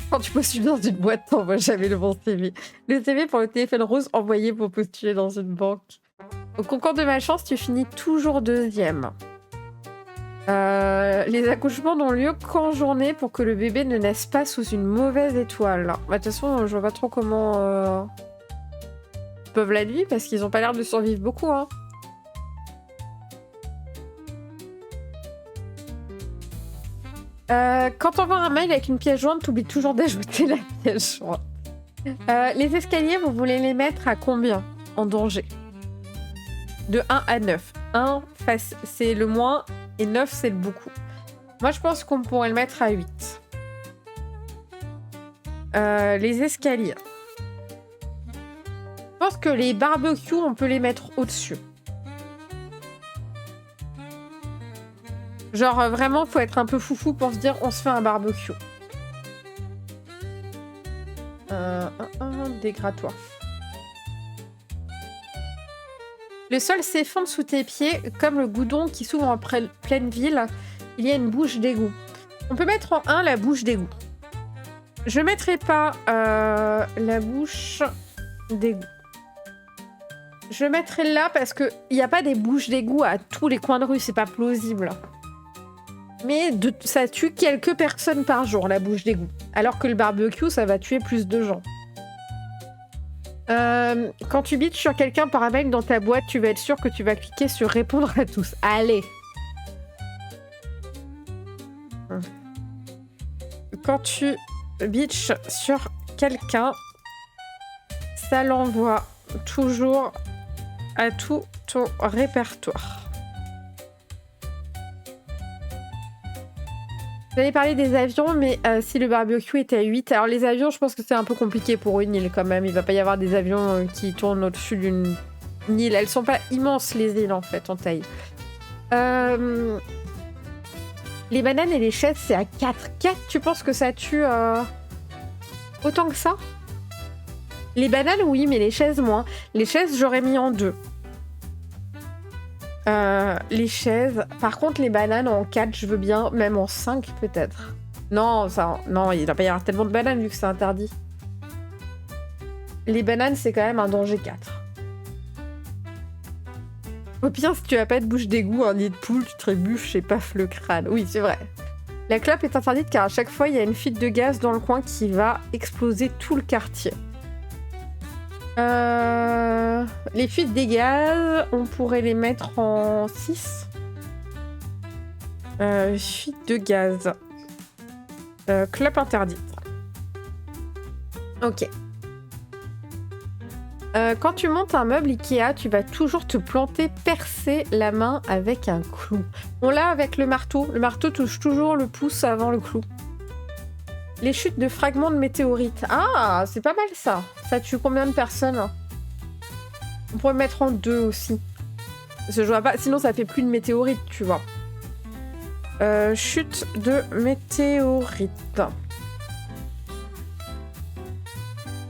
Quand tu postules dans une boîte, t'envoies jamais le bon CV. Le CV pour le téléphone rose envoyé pour postuler dans une banque. Au concours de malchance, tu finis toujours deuxième. Les accouchements n'ont lieu qu'en journée pour que le bébé ne naisse pas sous une mauvaise étoile. Bah, de toute façon, je vois pas trop comment ils peuvent la nuit parce qu'ils ont pas l'air de survivre beaucoup, hein. Quand on voit un mail avec une pièce jointe, t'oublies toujours d'ajouter la pièce jointe. Les escaliers, vous voulez les mettre à combien en danger? De 1 à 9. 1, c'est le moins, et 9, c'est le beaucoup. Moi, je pense qu'on pourrait le mettre à 8. Les escaliers. Je pense que les barbecues, on peut les mettre au-dessus. Genre, vraiment, faut être un peu foufou pour se dire, on se fait un barbecue. Des grattoirs. Le sol s'effondre sous tes pieds, comme le goudron qui s'ouvre en pleine ville. Il y a une bouche d'égout. On peut mettre en 1 la bouche d'égout. Je ne mettrai pas la bouche d'égout. Je mettrai là parce qu'il n'y a pas des bouches d'égout à tous les coins de rue, c'est pas plausible. Mais ça tue quelques personnes par jour, la bouche d'égout. Alors que le barbecue, ça va tuer plus de gens. Quand tu bitches sur quelqu'un par mail dans ta boîte, tu vas être sûr que tu vas cliquer sur répondre à tous. Allez. Quand tu bitches sur quelqu'un, ça l'envoie toujours à tout ton répertoire. J'allais parler des avions, mais si le barbecue était à 8... Alors les avions, je pense que c'est un peu compliqué pour une île quand même. Il va pas y avoir des avions qui tournent au-dessus d'une île. Elles sont pas immenses, les îles, en fait, en taille. Les bananes et les chaises, c'est à 4. 4, tu penses que ça tue autant que ça? Les bananes, oui, mais les chaises, moins. Les chaises, j'aurais mis en 2. Les chaises. Par contre, les bananes en 4, je veux bien. Même en 5, peut-être. Non, non, il va pas y avoir tellement de bananes vu que c'est interdit. Les bananes, c'est quand même un danger 4. Au pire, si tu as pas de bouche d'égout, un nid de poule, tu te trébuches et paf le crâne. Oui, c'est vrai. La clope est interdite car à chaque fois, il y a une fuite de gaz dans le coin qui va exploser tout le quartier. Les fuites des gaz, on pourrait les mettre en 6. Fuite de gaz. Clope interdite. Ok. Quand tu montes un meuble Ikea, tu vas toujours te percer la main avec un clou. On l'a avec le marteau. Le marteau touche toujours le pouce avant le clou. Les chutes de fragments de météorites. Ah, c'est pas mal ça. Ça tue combien de personnes? On pourrait mettre en 2 aussi. Parce que je vois pas... Sinon, ça fait plus de météorites, tu vois. Chute de météorites.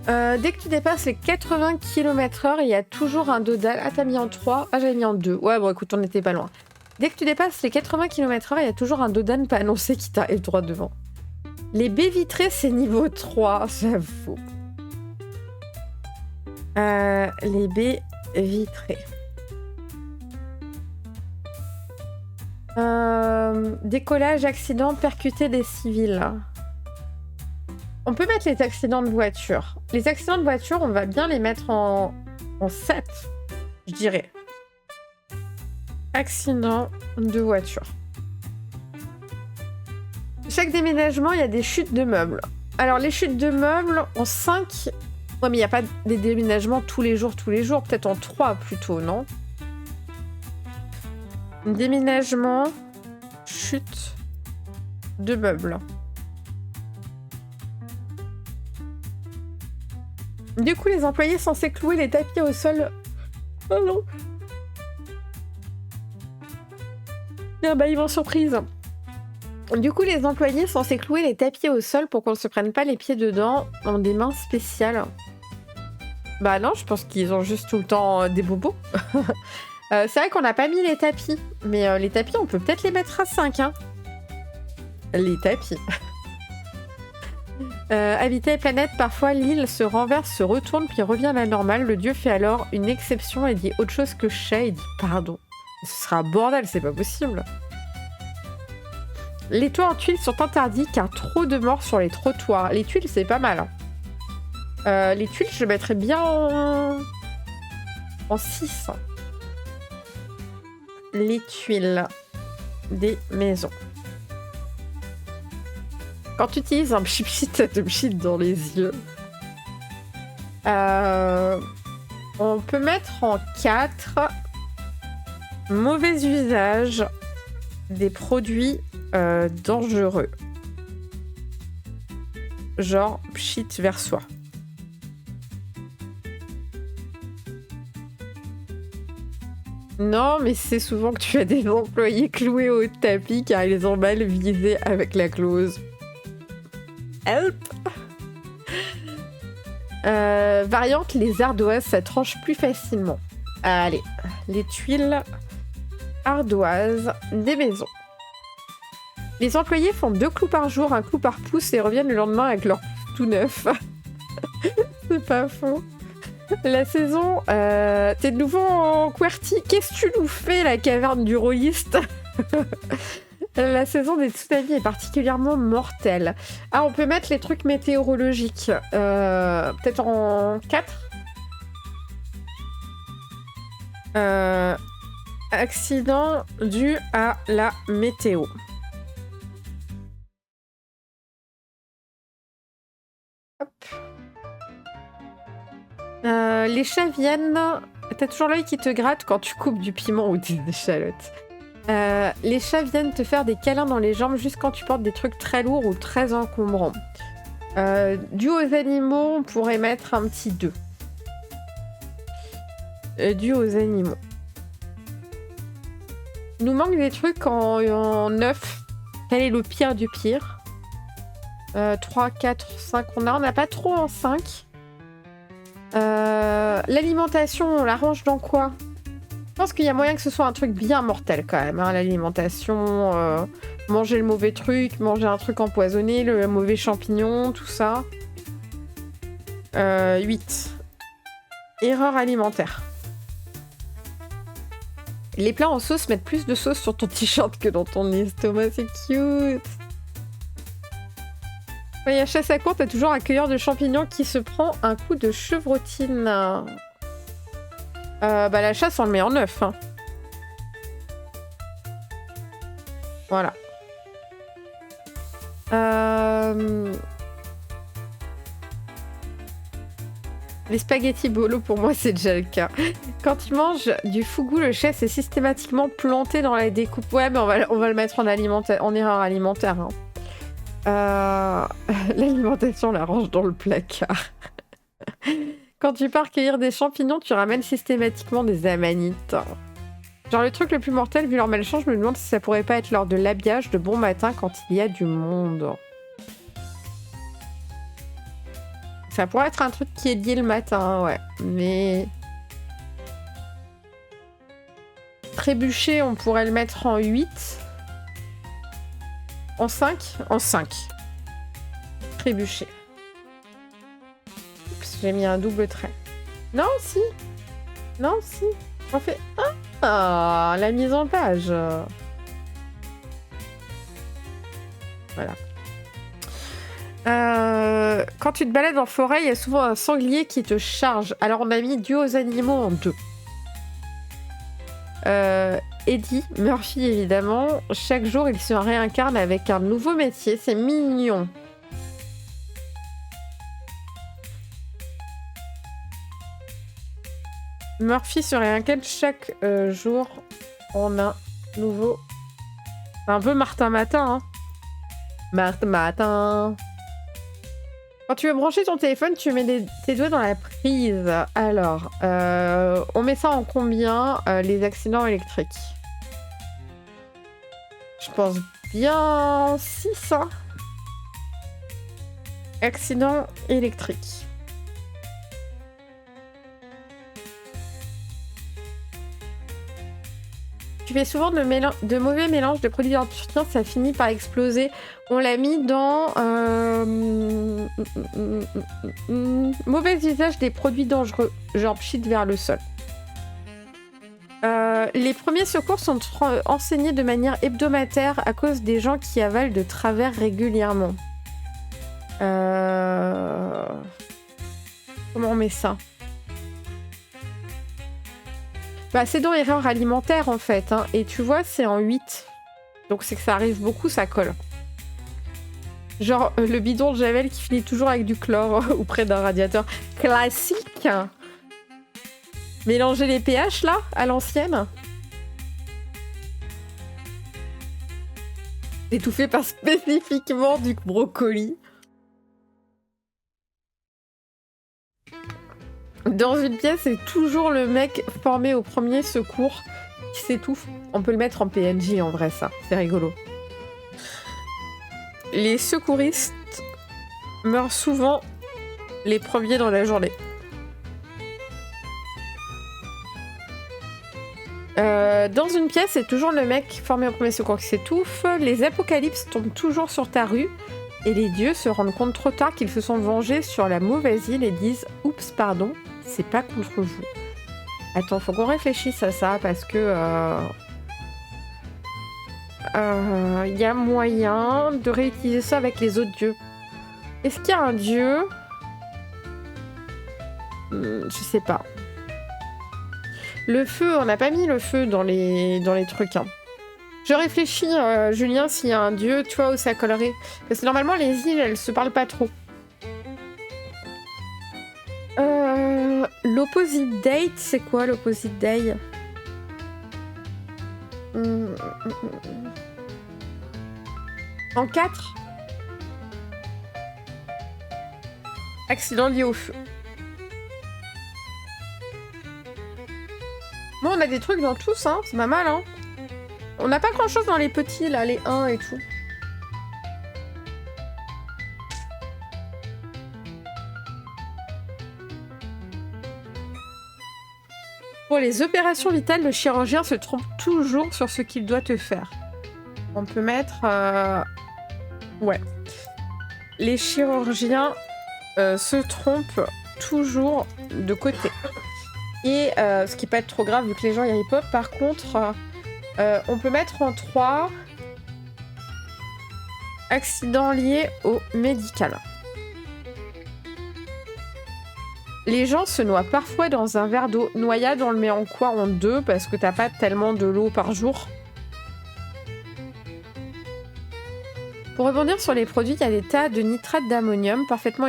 Dès que tu dépasses les 80 km/h, il y a toujours un dodane. Ah, t'as mis en 3. Ah, j'avais mis en 2. Ouais, bon, écoute, on n'était pas loin. Dès que tu dépasses les 80 km/h, il y a toujours un dodane pas annoncé qui t'arrive droit devant. Les baies vitrées, c'est niveau 3, j'avoue. Les baies vitrées. Décollage, accident, percuter des civils. On peut mettre les accidents de voiture. Les accidents de voiture, on va bien les mettre en 7, je dirais. Accident de voiture. Chaque déménagement, il y a des chutes de meubles. Alors, les chutes de meubles, en 5... Ouais, mais il n'y a pas des déménagements tous les jours. Peut-être en 3, plutôt, non? Déménagement, chute de meubles. Du coup, les employés censés clouer les tapis au sol... Oh non. Ah bah, ils vont surprise. Du coup, les employés censés clouer les tapis au sol pour qu'on ne se prenne pas les pieds dedans ont des mains spéciales. Bah non, je pense qu'ils ont juste tout le temps des bobos. C'est vrai qu'on n'a pas mis les tapis. Mais les tapis, on peut peut-être les mettre à 5. Hein. Les tapis. Habiter la planète, parfois l'île se renverse, se retourne, puis revient à la normale. Le dieu fait alors une exception et dit autre chose que chat et dit pardon. Ce sera un bordel, c'est pas possible. Les toits en tuiles sont interdits car trop de morts sur les trottoirs. Les tuiles, c'est pas mal. Hein. Les tuiles, je mettrais bien en 6. Les tuiles des maisons. Quand tu utilises un pchit, ça te pchit dans les yeux. On peut mettre en 4 Mauvais usage des produits dangereux. Genre pchit vers soi. Non, mais c'est souvent que tu as des employés cloués au tapis car ils ont mal visé avec la clause. Help! Variante, les ardoises, ça tranche plus facilement. Allez, les tuiles ardoises des maisons. Les employés font 2 clous par jour, un clou par pouce et reviennent le lendemain avec leur pouce tout neuf. C'est pas faux. La saison, t'es de nouveau en QWERTY. Qu'est-ce que tu nous fais, la caverne du rôliste? La saison des tsunamis est particulièrement mortelle. Ah, on peut mettre les trucs météorologiques. Peut-être en 4. Accident dû à la météo. Hop. Les chats viennent... T'as toujours l'œil qui te gratte quand tu coupes du piment ou des échalotes. Les chats viennent te faire des câlins dans les jambes juste quand tu portes des trucs très lourds ou très encombrants. Dû aux animaux, on pourrait mettre un petit 2. Dû aux animaux. Il nous manque des trucs en 9. Quel est le pire du pire? 3, 4, 5. On n'a pas trop en 5. L'alimentation, on l'arrange dans quoi? Je pense qu'il y a moyen que ce soit un truc bien mortel quand même. Hein, l'alimentation, manger le mauvais truc, manger un truc empoisonné, le mauvais champignon, tout ça. 8. Erreur alimentaire. Les plats en sauce mettent plus de sauce sur ton t-shirt que dans ton estomac, c'est cute. Quand il y a chasse à courre, t'as toujours un cueilleur de champignons qui se prend un coup de chevrotine. La chasse, on le met en 9. Hein. Voilà. Les spaghettis bolo, pour moi, c'est déjà le cas. Quand tu manges du fougou, le chef est systématiquement planté dans la découpe. Ouais, mais on va le mettre en erreur alimentaire. Hein. L'alimentation, on la range dans le placard. Quand tu pars cueillir des champignons, tu ramènes systématiquement des amanites. Genre le truc le plus mortel, vu leur malchance, je me demande si ça pourrait pas être lors de l'habillage de bon matin quand il y a du monde. Ça pourrait être un truc qui est lié le matin, ouais. Mais... Trébucher, on pourrait le mettre en 8. En 5 ? En 5. Trébucher. Oups, j'ai mis un double trait. Non, si. Non, si. On fait... Ah, la mise en page. Voilà. Quand tu te balades en forêt, il y a souvent un sanglier qui te charge. Alors on a mis dû aux animaux en 2. Eddie, Murphy évidemment, chaque jour il se réincarne avec un nouveau métier, c'est mignon. Murphy se réincarne chaque jour en un nouveau... C'est un peu Martin Matin, hein. Martin Matin. Quand tu veux brancher ton téléphone, tu mets tes doigts dans la prise. Alors, on met ça en combien, les accidents électriques? Je pense bien 6, hein. Accident électrique. Tu fais souvent de mauvais mélanges de produits d'entretien, ça finit par exploser. On l'a mis dans mauvais usage des produits dangereux, genre pchit vers le sol. Les premiers secours sont enseignés de manière hebdomadaire à cause des gens qui avalent de travers régulièrement. Comment on met ça? Bah, c'est dans erreur alimentaire en fait, hein. Et tu vois, c'est en 8. Donc c'est que ça arrive beaucoup, ça colle. Genre le bidon de Javel qui finit toujours avec du chlore ou près d'un radiateur. Classique. Mélanger les pH là, à l'ancienne. Étouffé par spécifiquement du brocoli. Dans une pièce, c'est toujours le mec formé au premier secours qui s'étouffe. On peut le mettre en PNJ en vrai, ça. C'est rigolo. Les secouristes meurent souvent les premiers dans la journée. Dans une pièce, c'est toujours le mec formé au premier secours qui s'étouffe. Les apocalypses tombent toujours sur ta rue. Et les dieux se rendent compte trop tard qu'ils se sont vengés sur la mauvaise île et disent « Oups, pardon, c'est pas contre vous. » Attends, faut qu'on réfléchisse à ça parce que... y a moyen de réutiliser ça avec les autres dieux. Est-ce qu'il y a un dieu? Je sais pas. Le feu, on n'a pas mis le feu dans les trucs. Hein. Je réfléchis, Julien, s'il y a un dieu, tu vois, où ça collerait. Parce que normalement, les îles, elles se parlent pas trop. L'opposite date, c'est quoi l'opposite day? En 4. Accident lié au feu. Bon, on a des trucs dans tous, hein. C'est pas mal, hein. On n'a pas grand-chose dans les petits, là, les 1 et tout. Pour les opérations vitales, le chirurgien se trompe toujours sur ce qu'il doit te faire. On peut mettre... Ouais. Les chirurgiens se trompent toujours de côté. Et ce qui peut être trop grave vu que les gens y arrivent pas. Par contre, on peut mettre en 3 accidents liés au médical. Les gens se noient parfois dans un verre d'eau. Noyade, on le met en quoi? En 2 parce que t'as pas tellement de l'eau par jour. Pour rebondir sur les produits, il y a des tas de nitrates d'ammonium parfaitement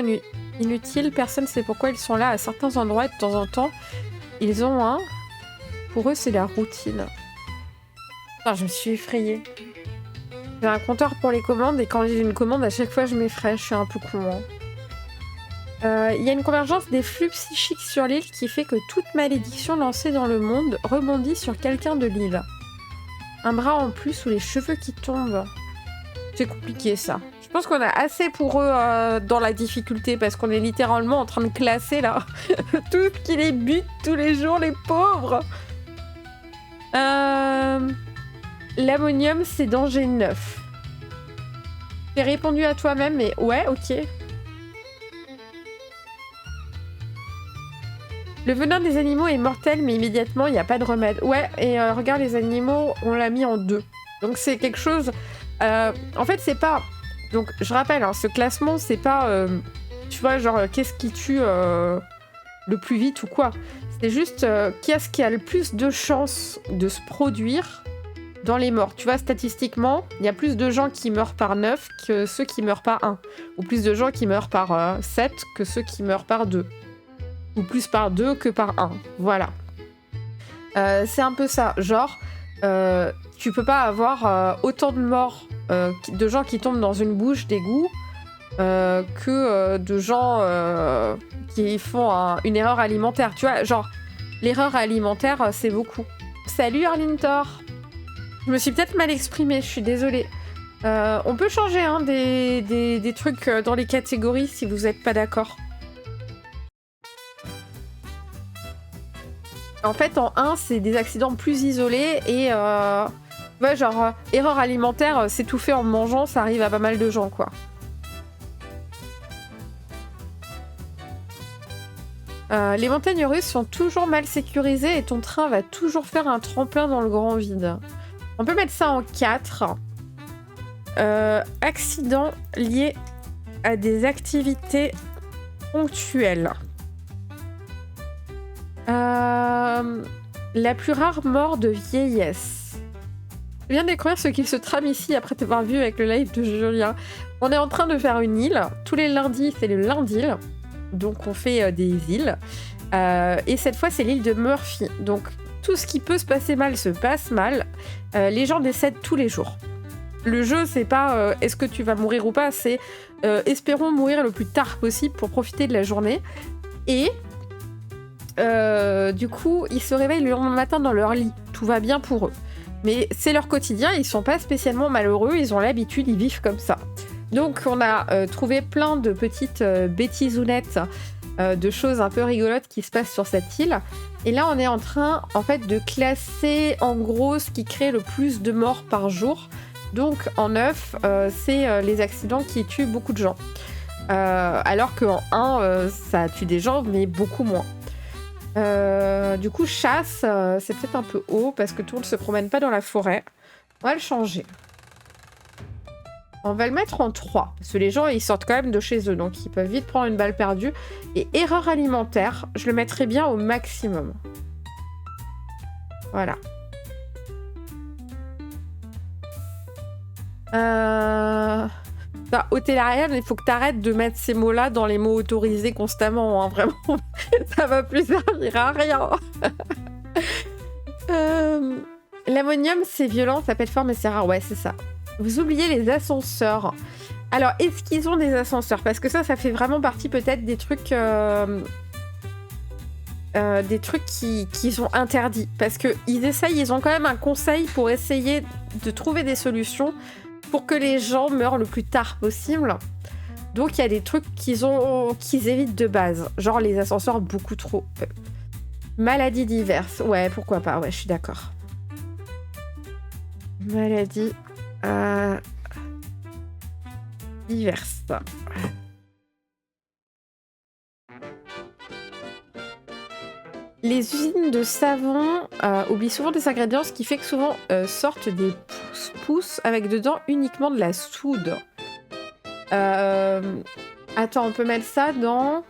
inutiles. Personne ne sait pourquoi ils sont là à certains endroits et de temps en temps. Ils ont un... Pour eux, c'est la routine. Putain, je me suis effrayée. J'ai un compteur pour les commandes et quand j'ai une commande, à chaque fois, je m'effraie. Je suis un peu con. Hein. Il y a une convergence des flux psychiques sur l'île qui fait que toute malédiction lancée dans le monde rebondit sur quelqu'un de l'île. Un bras en plus ou les cheveux qui tombent. C'est compliqué, ça. Je pense qu'on a assez pour eux dans la difficulté parce qu'on est littéralement en train de classer, là, tout ce qui les bute tous les jours, les pauvres. L'ammonium, c'est danger 9. J'ai répondu à toi-même, mais ouais, ok. Le venin des animaux est mortel, mais immédiatement, il n'y a pas de remède. Ouais, et regarde, les animaux, on l'a mis en 2. Donc c'est quelque chose... en fait, c'est pas... Donc, je rappelle, hein, ce classement, c'est pas... tu vois, genre, qu'est-ce qui tue le plus vite ou quoi. C'est juste qu'est-ce qui a le plus de chances de se produire dans les morts. Tu vois, statistiquement, il y a plus de gens qui meurent par 9 que ceux qui meurent par 1. Ou plus de gens qui meurent par 7 que ceux qui meurent par 2. Ou plus par 2 que par 1. Voilà. C'est un peu ça. Genre, tu peux pas avoir autant de morts de gens qui tombent dans une bouche d'égout que de gens qui font une erreur alimentaire. Tu vois, genre, l'erreur alimentaire, c'est beaucoup. Salut Arlintor. Je me suis peut-être mal exprimée, je suis désolée. On peut changer hein, des trucs dans les catégories si vous n'êtes pas d'accord. En fait, en 1, c'est des accidents plus isolés et... ouais, genre, erreur alimentaire, s'étouffer en mangeant, ça arrive à pas mal de gens, quoi. Les montagnes russes sont toujours mal sécurisées et ton train va toujours faire un tremplin dans le grand vide. On peut mettre ça en 4. Accidents liés à des activités ponctuelles. La plus rare mort de vieillesse. Je viens de découvrir ce qu'il se trame ici après t'avoir vu avec le live de Julien. On est en train de faire une île. Tous les lundis, c'est le lundi. Donc on fait des îles. Et cette fois, c'est l'île de Murphy. Donc tout ce qui peut se passer mal se passe mal. Les gens décèdent tous les jours. Le jeu, c'est pas est-ce que tu vas mourir ou pas, c'est espérons mourir le plus tard possible pour profiter de la journée. Et du coup, ils se réveillent le lendemain matin dans leur lit. Tout va bien pour eux. Mais c'est leur quotidien, ils sont pas spécialement malheureux, ils ont l'habitude, ils vivent comme ça. Donc on a trouvé plein de petites bêtisounettes, de choses un peu rigolotes qui se passent sur cette île. Et là on est en train en fait de classer en gros ce qui crée le plus de morts par jour. Donc en 9, c'est les accidents qui tuent beaucoup de gens. Alors qu'en 1, ça tue des gens, mais beaucoup moins. Du coup, chasse, c'est peut-être un peu haut parce que tout le monde ne se promène pas dans la forêt. On va le changer. On va le mettre en 3. Parce que les gens, ils sortent quand même de chez eux. Donc, ils peuvent vite prendre une balle perdue. Et erreur alimentaire, je le mettrai bien au maximum. Voilà. Bah, Hôtelarienne, il faut que tu arrêtes de mettre ces mots-là dans les mots autorisés constamment. Hein. Vraiment, ça va plus servir à rien. L'ammonium, c'est violent, ça pète fort, mais c'est rare. Ouais, c'est ça. Vous oubliez les ascenseurs. Alors, est-ce qu'ils ont des ascenseurs? Parce que ça fait vraiment partie peut-être des trucs qui sont interdits. Parce qu'ils essayent, ils ont quand même un conseil pour essayer de trouver des solutions pour que les gens meurent le plus tard possible. Donc, il y a des trucs qu'ils évitent de base. Genre les ascenseurs beaucoup trop. Maladies diverses. Ouais, pourquoi pas. Ouais, je suis d'accord. Maladies diverses. Les usines de savon oublient souvent des ingrédients, ce qui fait que souvent sortent des pousses avec dedans uniquement de la soude. Attends, on peut mettre ça dans...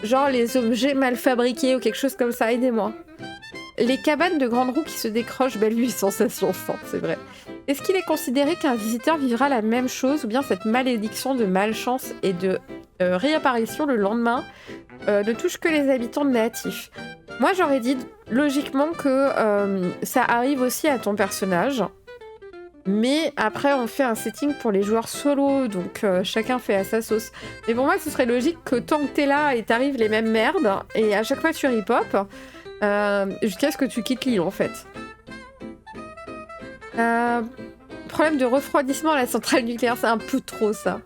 genre les objets mal fabriqués ou quelque chose comme ça, aidez-moi. Les cabanes de grande roue qui se décrochent, belle nuit, sensation forte, c'est vrai. Est-ce qu'il est considéré qu'un visiteur vivra la même chose ou bien cette malédiction de malchance et de réapparition le lendemain ne touche que les habitants natifs? Moi, j'aurais dit logiquement que ça arrive aussi à ton personnage. Mais après, on fait un setting pour les joueurs solo, donc chacun fait à sa sauce. Mais pour moi, ce serait logique que tant que t'es là et t'arrives les mêmes merdes, et à chaque fois tu ripop, jusqu'à ce que tu quittes l'île, en fait. Problème de refroidissement à la centrale nucléaire, c'est un peu trop, ça.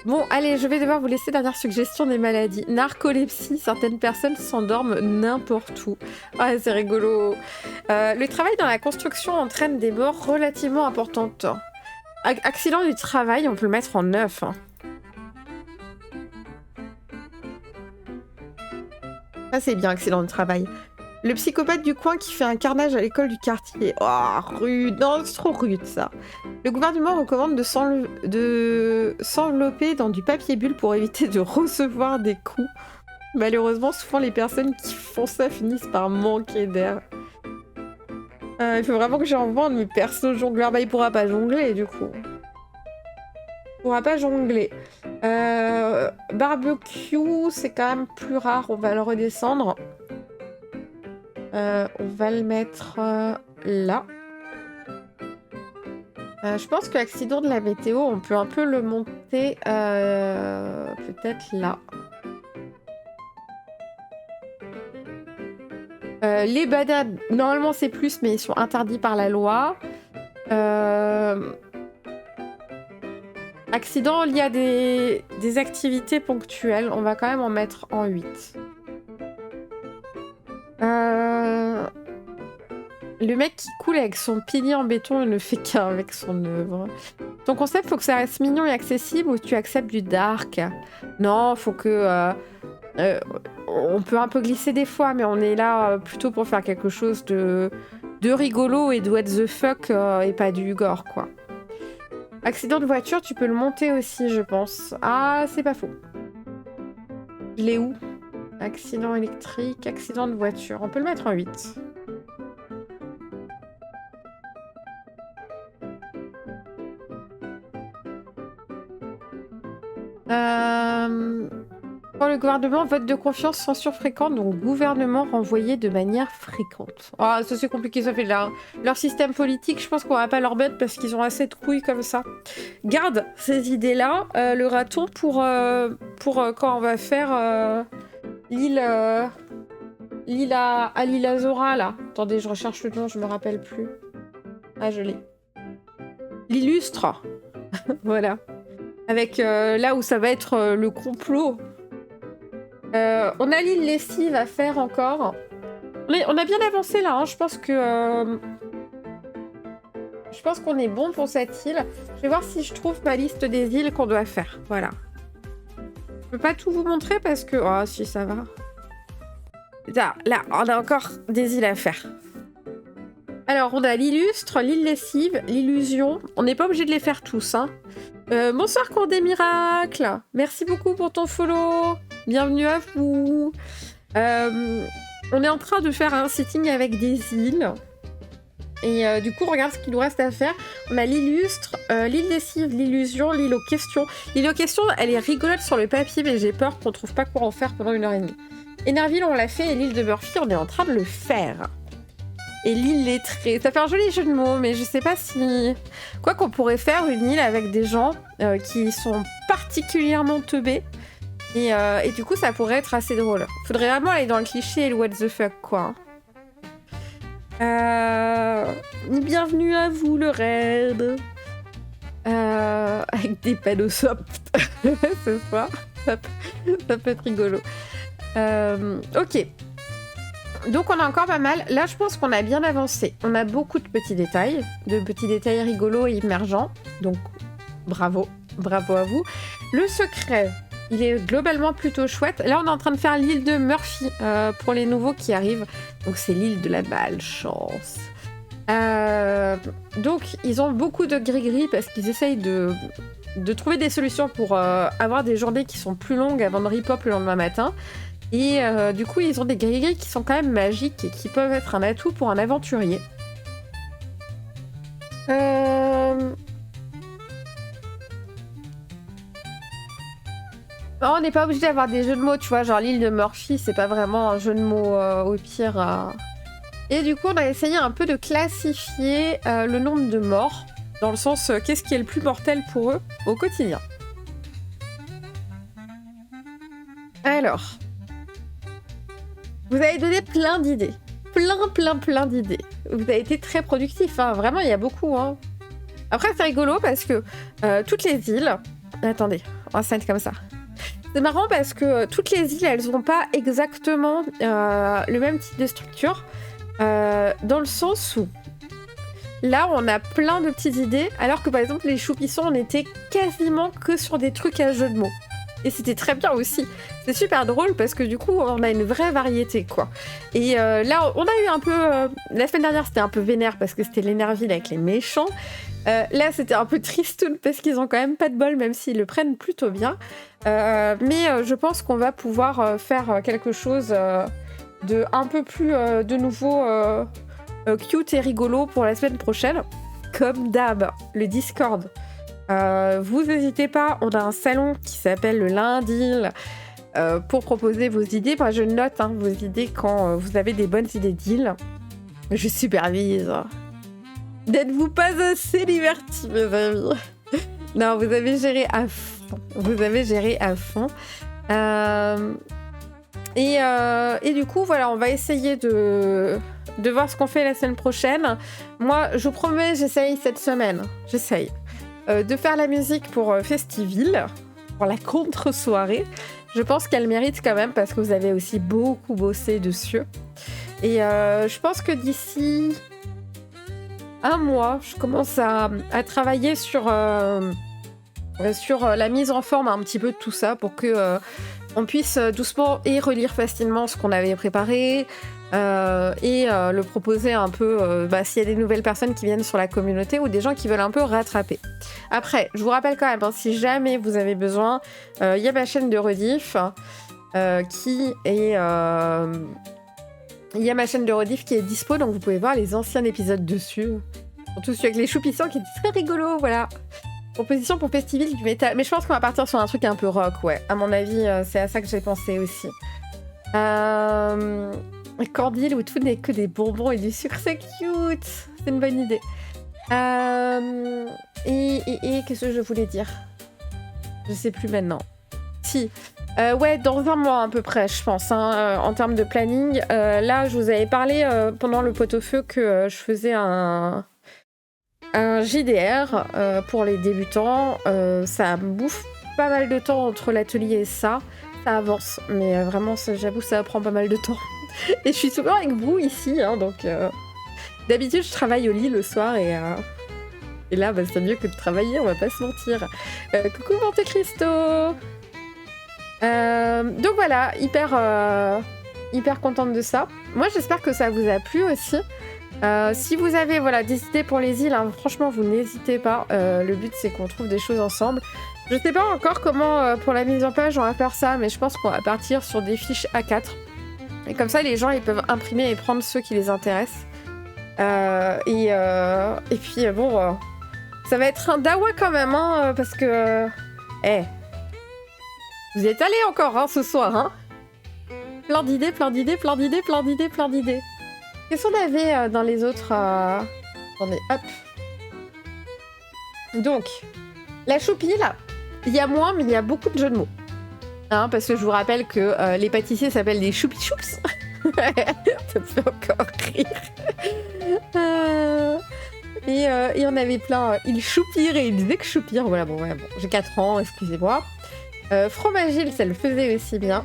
Bon, allez, je vais devoir vous laisser. Dernière suggestion des maladies. Narcolepsie, certaines personnes s'endorment n'importe où. Ouais, c'est rigolo. Le travail dans la construction entraîne des morts relativement importantes. Accident du travail, on peut le mettre en 9. Hein. Ça, c'est bien, accident de travail. Le psychopathe du coin qui fait un carnage à l'école du quartier. Oh, rude. Non, c'est trop rude, ça. Le gouvernement recommande de s'envelopper dans du papier bulle pour éviter de recevoir des coups. Malheureusement, souvent, les personnes qui font ça finissent par manquer d'air. Il faut vraiment que j'en vende mes persos jongleurs. Bah, il pourra pas jongler, du coup. Il pourra pas jongler. Barbecue, c'est quand même plus rare. On va le redescendre. On va le mettre là. Je pense que l'accident de la météo, on peut un peu le monter peut-être là. Les bananes, normalement c'est plus, mais ils sont interdits par la loi. Accident lié à des activités ponctuelles, on va quand même en mettre en 8. Le mec qui coule avec son pilier en béton, il ne fait qu'un avec son œuvre. Ton concept, faut que ça reste mignon et accessible ou tu acceptes du dark? Non, faut que... on peut un peu glisser des fois, mais on est là plutôt pour faire quelque chose de rigolo et de what the fuck et pas du gore, quoi. Accident de voiture, tu peux le monter aussi, je pense. Ah, c'est pas faux. Je l'ai où? Accident électrique, accident de voiture. On peut le mettre en 8. Quand le gouvernement vote de confiance, censure fréquente, donc gouvernement renvoyé de manière fréquente. Ah, ça c'est compliqué, ça fait leur système politique, je pense qu'on va pas leur mettre parce qu'ils ont assez de couilles comme ça. Garde ces idées-là, le raton, pour quand on va faire l'île à l'île Azora, là. Attendez, je recherche le nom, je me rappelle plus. Ah, je l'ai. L'illustre. Voilà. Avec là où ça va être le complot. On a l'île lessive à faire encore. On a bien avancé là, hein. Je pense qu'on est bon pour cette île. Je vais voir si je trouve ma liste des îles qu'on doit faire. Voilà. Je peux pas tout vous montrer parce que... Oh, si, ça va. Là, on a encore des îles à faire. Alors, on a l'illustre, l'île lessive, l'illusion. On n'est pas obligé de les faire tous, hein. Bonsoir, cours des miracles. Merci beaucoup pour ton follow. Bienvenue à vous. On est en train de faire un setting avec des îles. Et du coup, regarde ce qu'il nous reste à faire. On a l'illustre, l'île lessive, l'illusion, l'île aux questions. L'île aux questions, elle est rigolote sur le papier, mais j'ai peur qu'on trouve pas quoi en faire pendant 1h30. Énerville, on l'a fait, et l'île de Murphy, on est en train de le faire. Et l'île lettrée. Ça fait un joli jeu de mots, mais je sais pas si... Quoi qu'on pourrait faire une île avec des gens qui sont particulièrement teubés. Et du coup, ça pourrait être assez drôle. Faudrait vraiment aller dans le cliché et le what the fuck, quoi. Bienvenue à vous, le raid. Avec des panneaux soft ce soir. Ça peut être rigolo. Ok. Donc on a encore pas mal. Là, je pense qu'on a bien avancé. On a beaucoup de petits détails rigolos et émergents. Donc, bravo. Bravo à vous. Le secret, il est globalement plutôt chouette. Là, on est en train de faire l'île de Murphy pour les nouveaux qui arrivent. Donc, c'est l'île de la malchance. Donc, ils ont beaucoup de gris-gris parce qu'ils essayent de trouver des solutions pour avoir des journées qui sont plus longues avant de rip-hop le lendemain matin. Et du coup, ils ont des gris-gris qui sont quand même magiques et qui peuvent être un atout pour un aventurier. On n'est pas obligé d'avoir des jeux de mots, tu vois, genre l'île de Murphy, c'est pas vraiment un jeu de mots au pire. Et du coup, on a essayé un peu de classifier le nombre de morts, dans le sens qu'est-ce qui est le plus mortel pour eux au quotidien. Alors, vous avez donné plein d'idées. Plein d'idées. Vous avez été très productifs, hein. Vraiment, il y a beaucoup. Hein. Après, c'est rigolo parce que toutes les îles... Attendez, on va se mettre comme ça. C'est marrant parce que toutes les îles, elles n'ont pas exactement le même type de structure. Dans le sens où... Là, on a plein de petites idées, alors que par exemple, les choupissons, on était quasiment que sur des trucs à jeu de mots. Et c'était très bien aussi. C'est super drôle parce que du coup, on a une vraie variété, quoi. Et là, on a eu un peu... la semaine dernière, c'était un peu vénère parce que c'était l'Énerville avec les méchants. Là, c'était un peu tristoun parce qu'ils ont quand même pas de bol, même s'ils le prennent plutôt bien. Mais je pense qu'on va pouvoir faire quelque chose de un peu plus de nouveau cute et rigolo pour la semaine prochaine. Comme d'hab, le Discord. Vous n'hésitez pas, on a un salon qui s'appelle le Lundi pour proposer vos idées. Moi, je note vos idées quand vous avez des bonnes idées d'île. Je supervise. N'êtes-vous pas assez divertis, mes amis? Non, vous avez géré à fond. Et du coup, voilà, on va essayer de voir ce qu'on fait la semaine prochaine. Moi, je vous promets, j'essaye cette semaine. De faire la musique pour Festiville, pour la contre-soirée. Je pense qu'elle mérite quand même parce que vous avez aussi beaucoup bossé dessus. Et je pense que d'ici un mois, je commence à travailler sur la mise en forme un petit peu de tout ça pour que on puisse doucement et relire facilement ce qu'on avait préparé et le proposer un peu s'il y a des nouvelles personnes qui viennent sur la communauté ou des gens qui veulent un peu rattraper. Après, je vous rappelle quand même, si jamais vous avez besoin, il y a ma chaîne de rediff qui est... Il y a ma chaîne de rediff qui est dispo, donc vous pouvez voir les anciens épisodes dessus. Surtout celui avec les choupissants qui était très rigolo, voilà. Proposition pour festival du métal. Mais je pense qu'on va partir sur un truc un peu rock, ouais. À mon avis, c'est à ça que j'ai pensé aussi. Cordial où tout n'est que des bonbons et du sucre, c'est cute. C'est une bonne idée. Et qu'est-ce que je voulais dire? Je sais plus maintenant. Si. Ouais, dans un mois à peu près, je pense, hein, en termes de planning. Là, je vous avais parlé pendant le pot-au-feu que je faisais un JDR pour les débutants. Ça me bouffe pas mal de temps entre l'atelier et ça. Ça avance, mais vraiment, j'avoue, ça prend pas mal de temps. Et je suis souvent avec vous ici, hein, donc... D'habitude, je travaille au lit le soir et là, bah, c'est mieux que de travailler, on va pas se mentir. Coucou Monte Cristo. Donc voilà, hyper contente de ça. Moi, j'espère que ça vous a plu aussi. Si vous avez des idées pour les îles, hein, franchement, vous n'hésitez pas. Le but, c'est qu'on trouve des choses ensemble. Je sais pas encore comment, pour la mise en page, on va faire ça, mais je pense qu'on va partir sur des fiches A4. Et comme ça, les gens, ils peuvent imprimer et prendre ceux qui les intéressent. Et puis, bon, ça va être un dawa quand même, hein, parce que... vous y êtes allés encore, hein, ce soir, hein. Plein d'idées. Qu'est-ce qu'on avait dans les autres... Attendez, hop. Donc, la choupie, là, il y a moins, mais il y a beaucoup de jeux de mots. Hein, parce que je vous rappelle que les pâtissiers s'appellent des choupi-choups. Ça me fait encore rire. Et on avait plein. Ils choupirent et ils disaient que choupir. Voilà, bon, j'ai 4 ans, excusez-moi. Fromagile, ça le faisait aussi bien.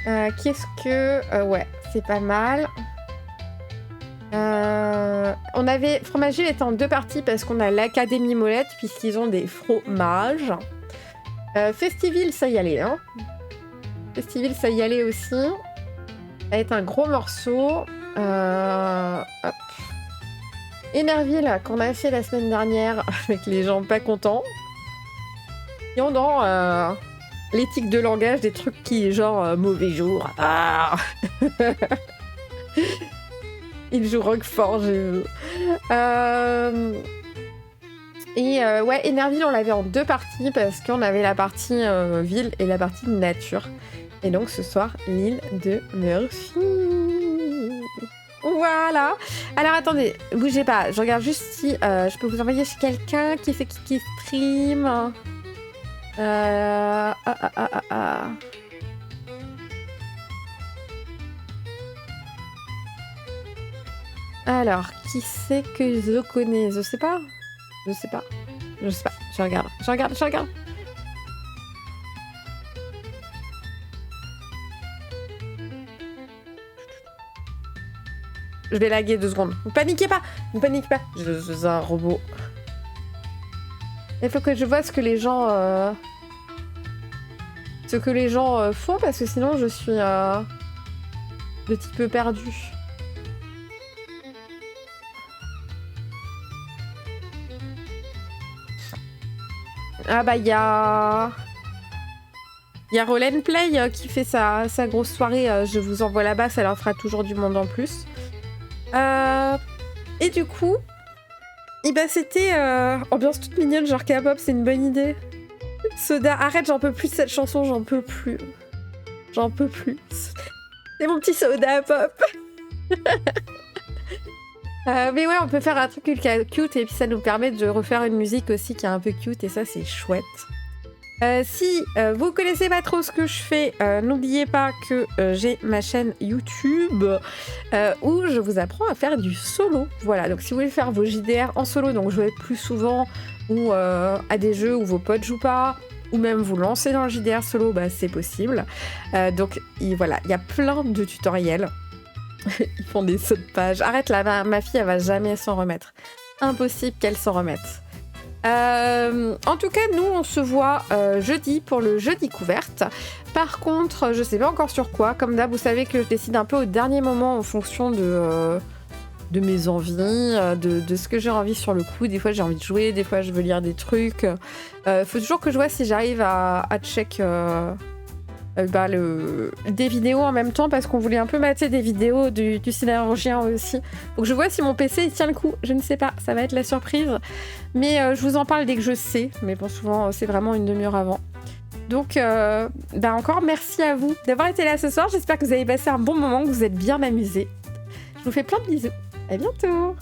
Qu'est-ce que... ouais, c'est pas mal. On avait... Fromagile était en 2 parties parce qu'on a l'Académie Molette, puisqu'ils ont des fromages. Festiville, ça y allait, hein. Festiville, ça y allait aussi. Ça va être un gros morceau. Hop. Énerville, qu'on a fait la semaine dernière avec les gens pas contents. Ils ont dans l'éthique de langage des trucs qui, genre, mauvais jour. Ah. Ils jouent Roquefort, j'ai vu. Ouais, Énerville, on l'avait en 2 parties parce qu'on avait la partie ville et la partie nature. Et donc ce soir, l'île de Murphy. Voilà. Alors attendez, bougez pas. Je regarde juste si je peux vous envoyer chez quelqu'un qui stream. Alors, qui c'est que je connais? Je sais pas. Je sais pas. Je regarde. Je vais laguer 2 secondes. Ne paniquez pas. Je suis un robot. Il faut que je vois ce que les gens... font, parce que sinon je suis un petit peu perdue. Ah bah il y a Roll & Play qui fait sa grosse soirée. Je vous envoie là-bas, ça leur fera toujours du monde en plus. Et du coup, c'était ambiance toute mignonne, genre K-pop, c'est une bonne idée. Soda, arrête, j'en peux plus de cette chanson, j'en peux plus. C'est mon petit soda pop. Mais ouais, on peut faire un truc cute et puis ça nous permet de refaire une musique aussi qui est un peu cute et ça c'est chouette. Si vous connaissez pas trop ce que je fais, n'oubliez pas que j'ai ma chaîne YouTube où je vous apprends à faire du solo. Voilà, donc si vous voulez faire vos JDR en solo, donc jouer plus souvent ou à des jeux où vos potes jouent pas, ou même vous lancer dans le JDR solo, bah c'est possible. Donc voilà, il y a plein de tutoriels. Ils font des sauts de page. Arrête là, ma fille elle va jamais s'en remettre. Impossible qu'elle s'en remette. En tout cas, nous, on se voit jeudi pour le jeu découverte. Par contre, je sais pas encore sur quoi. Comme d'hab, vous savez que je décide un peu au dernier moment en fonction de mes envies, de ce que j'ai envie sur le coup. Des fois, j'ai envie de jouer, des fois, je veux lire des trucs. Faut toujours que je vois si j'arrive à check des vidéos en même temps parce qu'on voulait un peu mater des vidéos du sidérurgien aussi. Donc je vois si mon PC il tient le coup, je ne sais pas, ça va être la surprise. Mais je vous en parle dès que je sais, mais bon souvent c'est vraiment une demi-heure avant. Donc encore merci à vous d'avoir été là ce soir, j'espère que vous avez passé un bon moment, que vous êtes bien amusés. Je vous fais plein de bisous, à bientôt.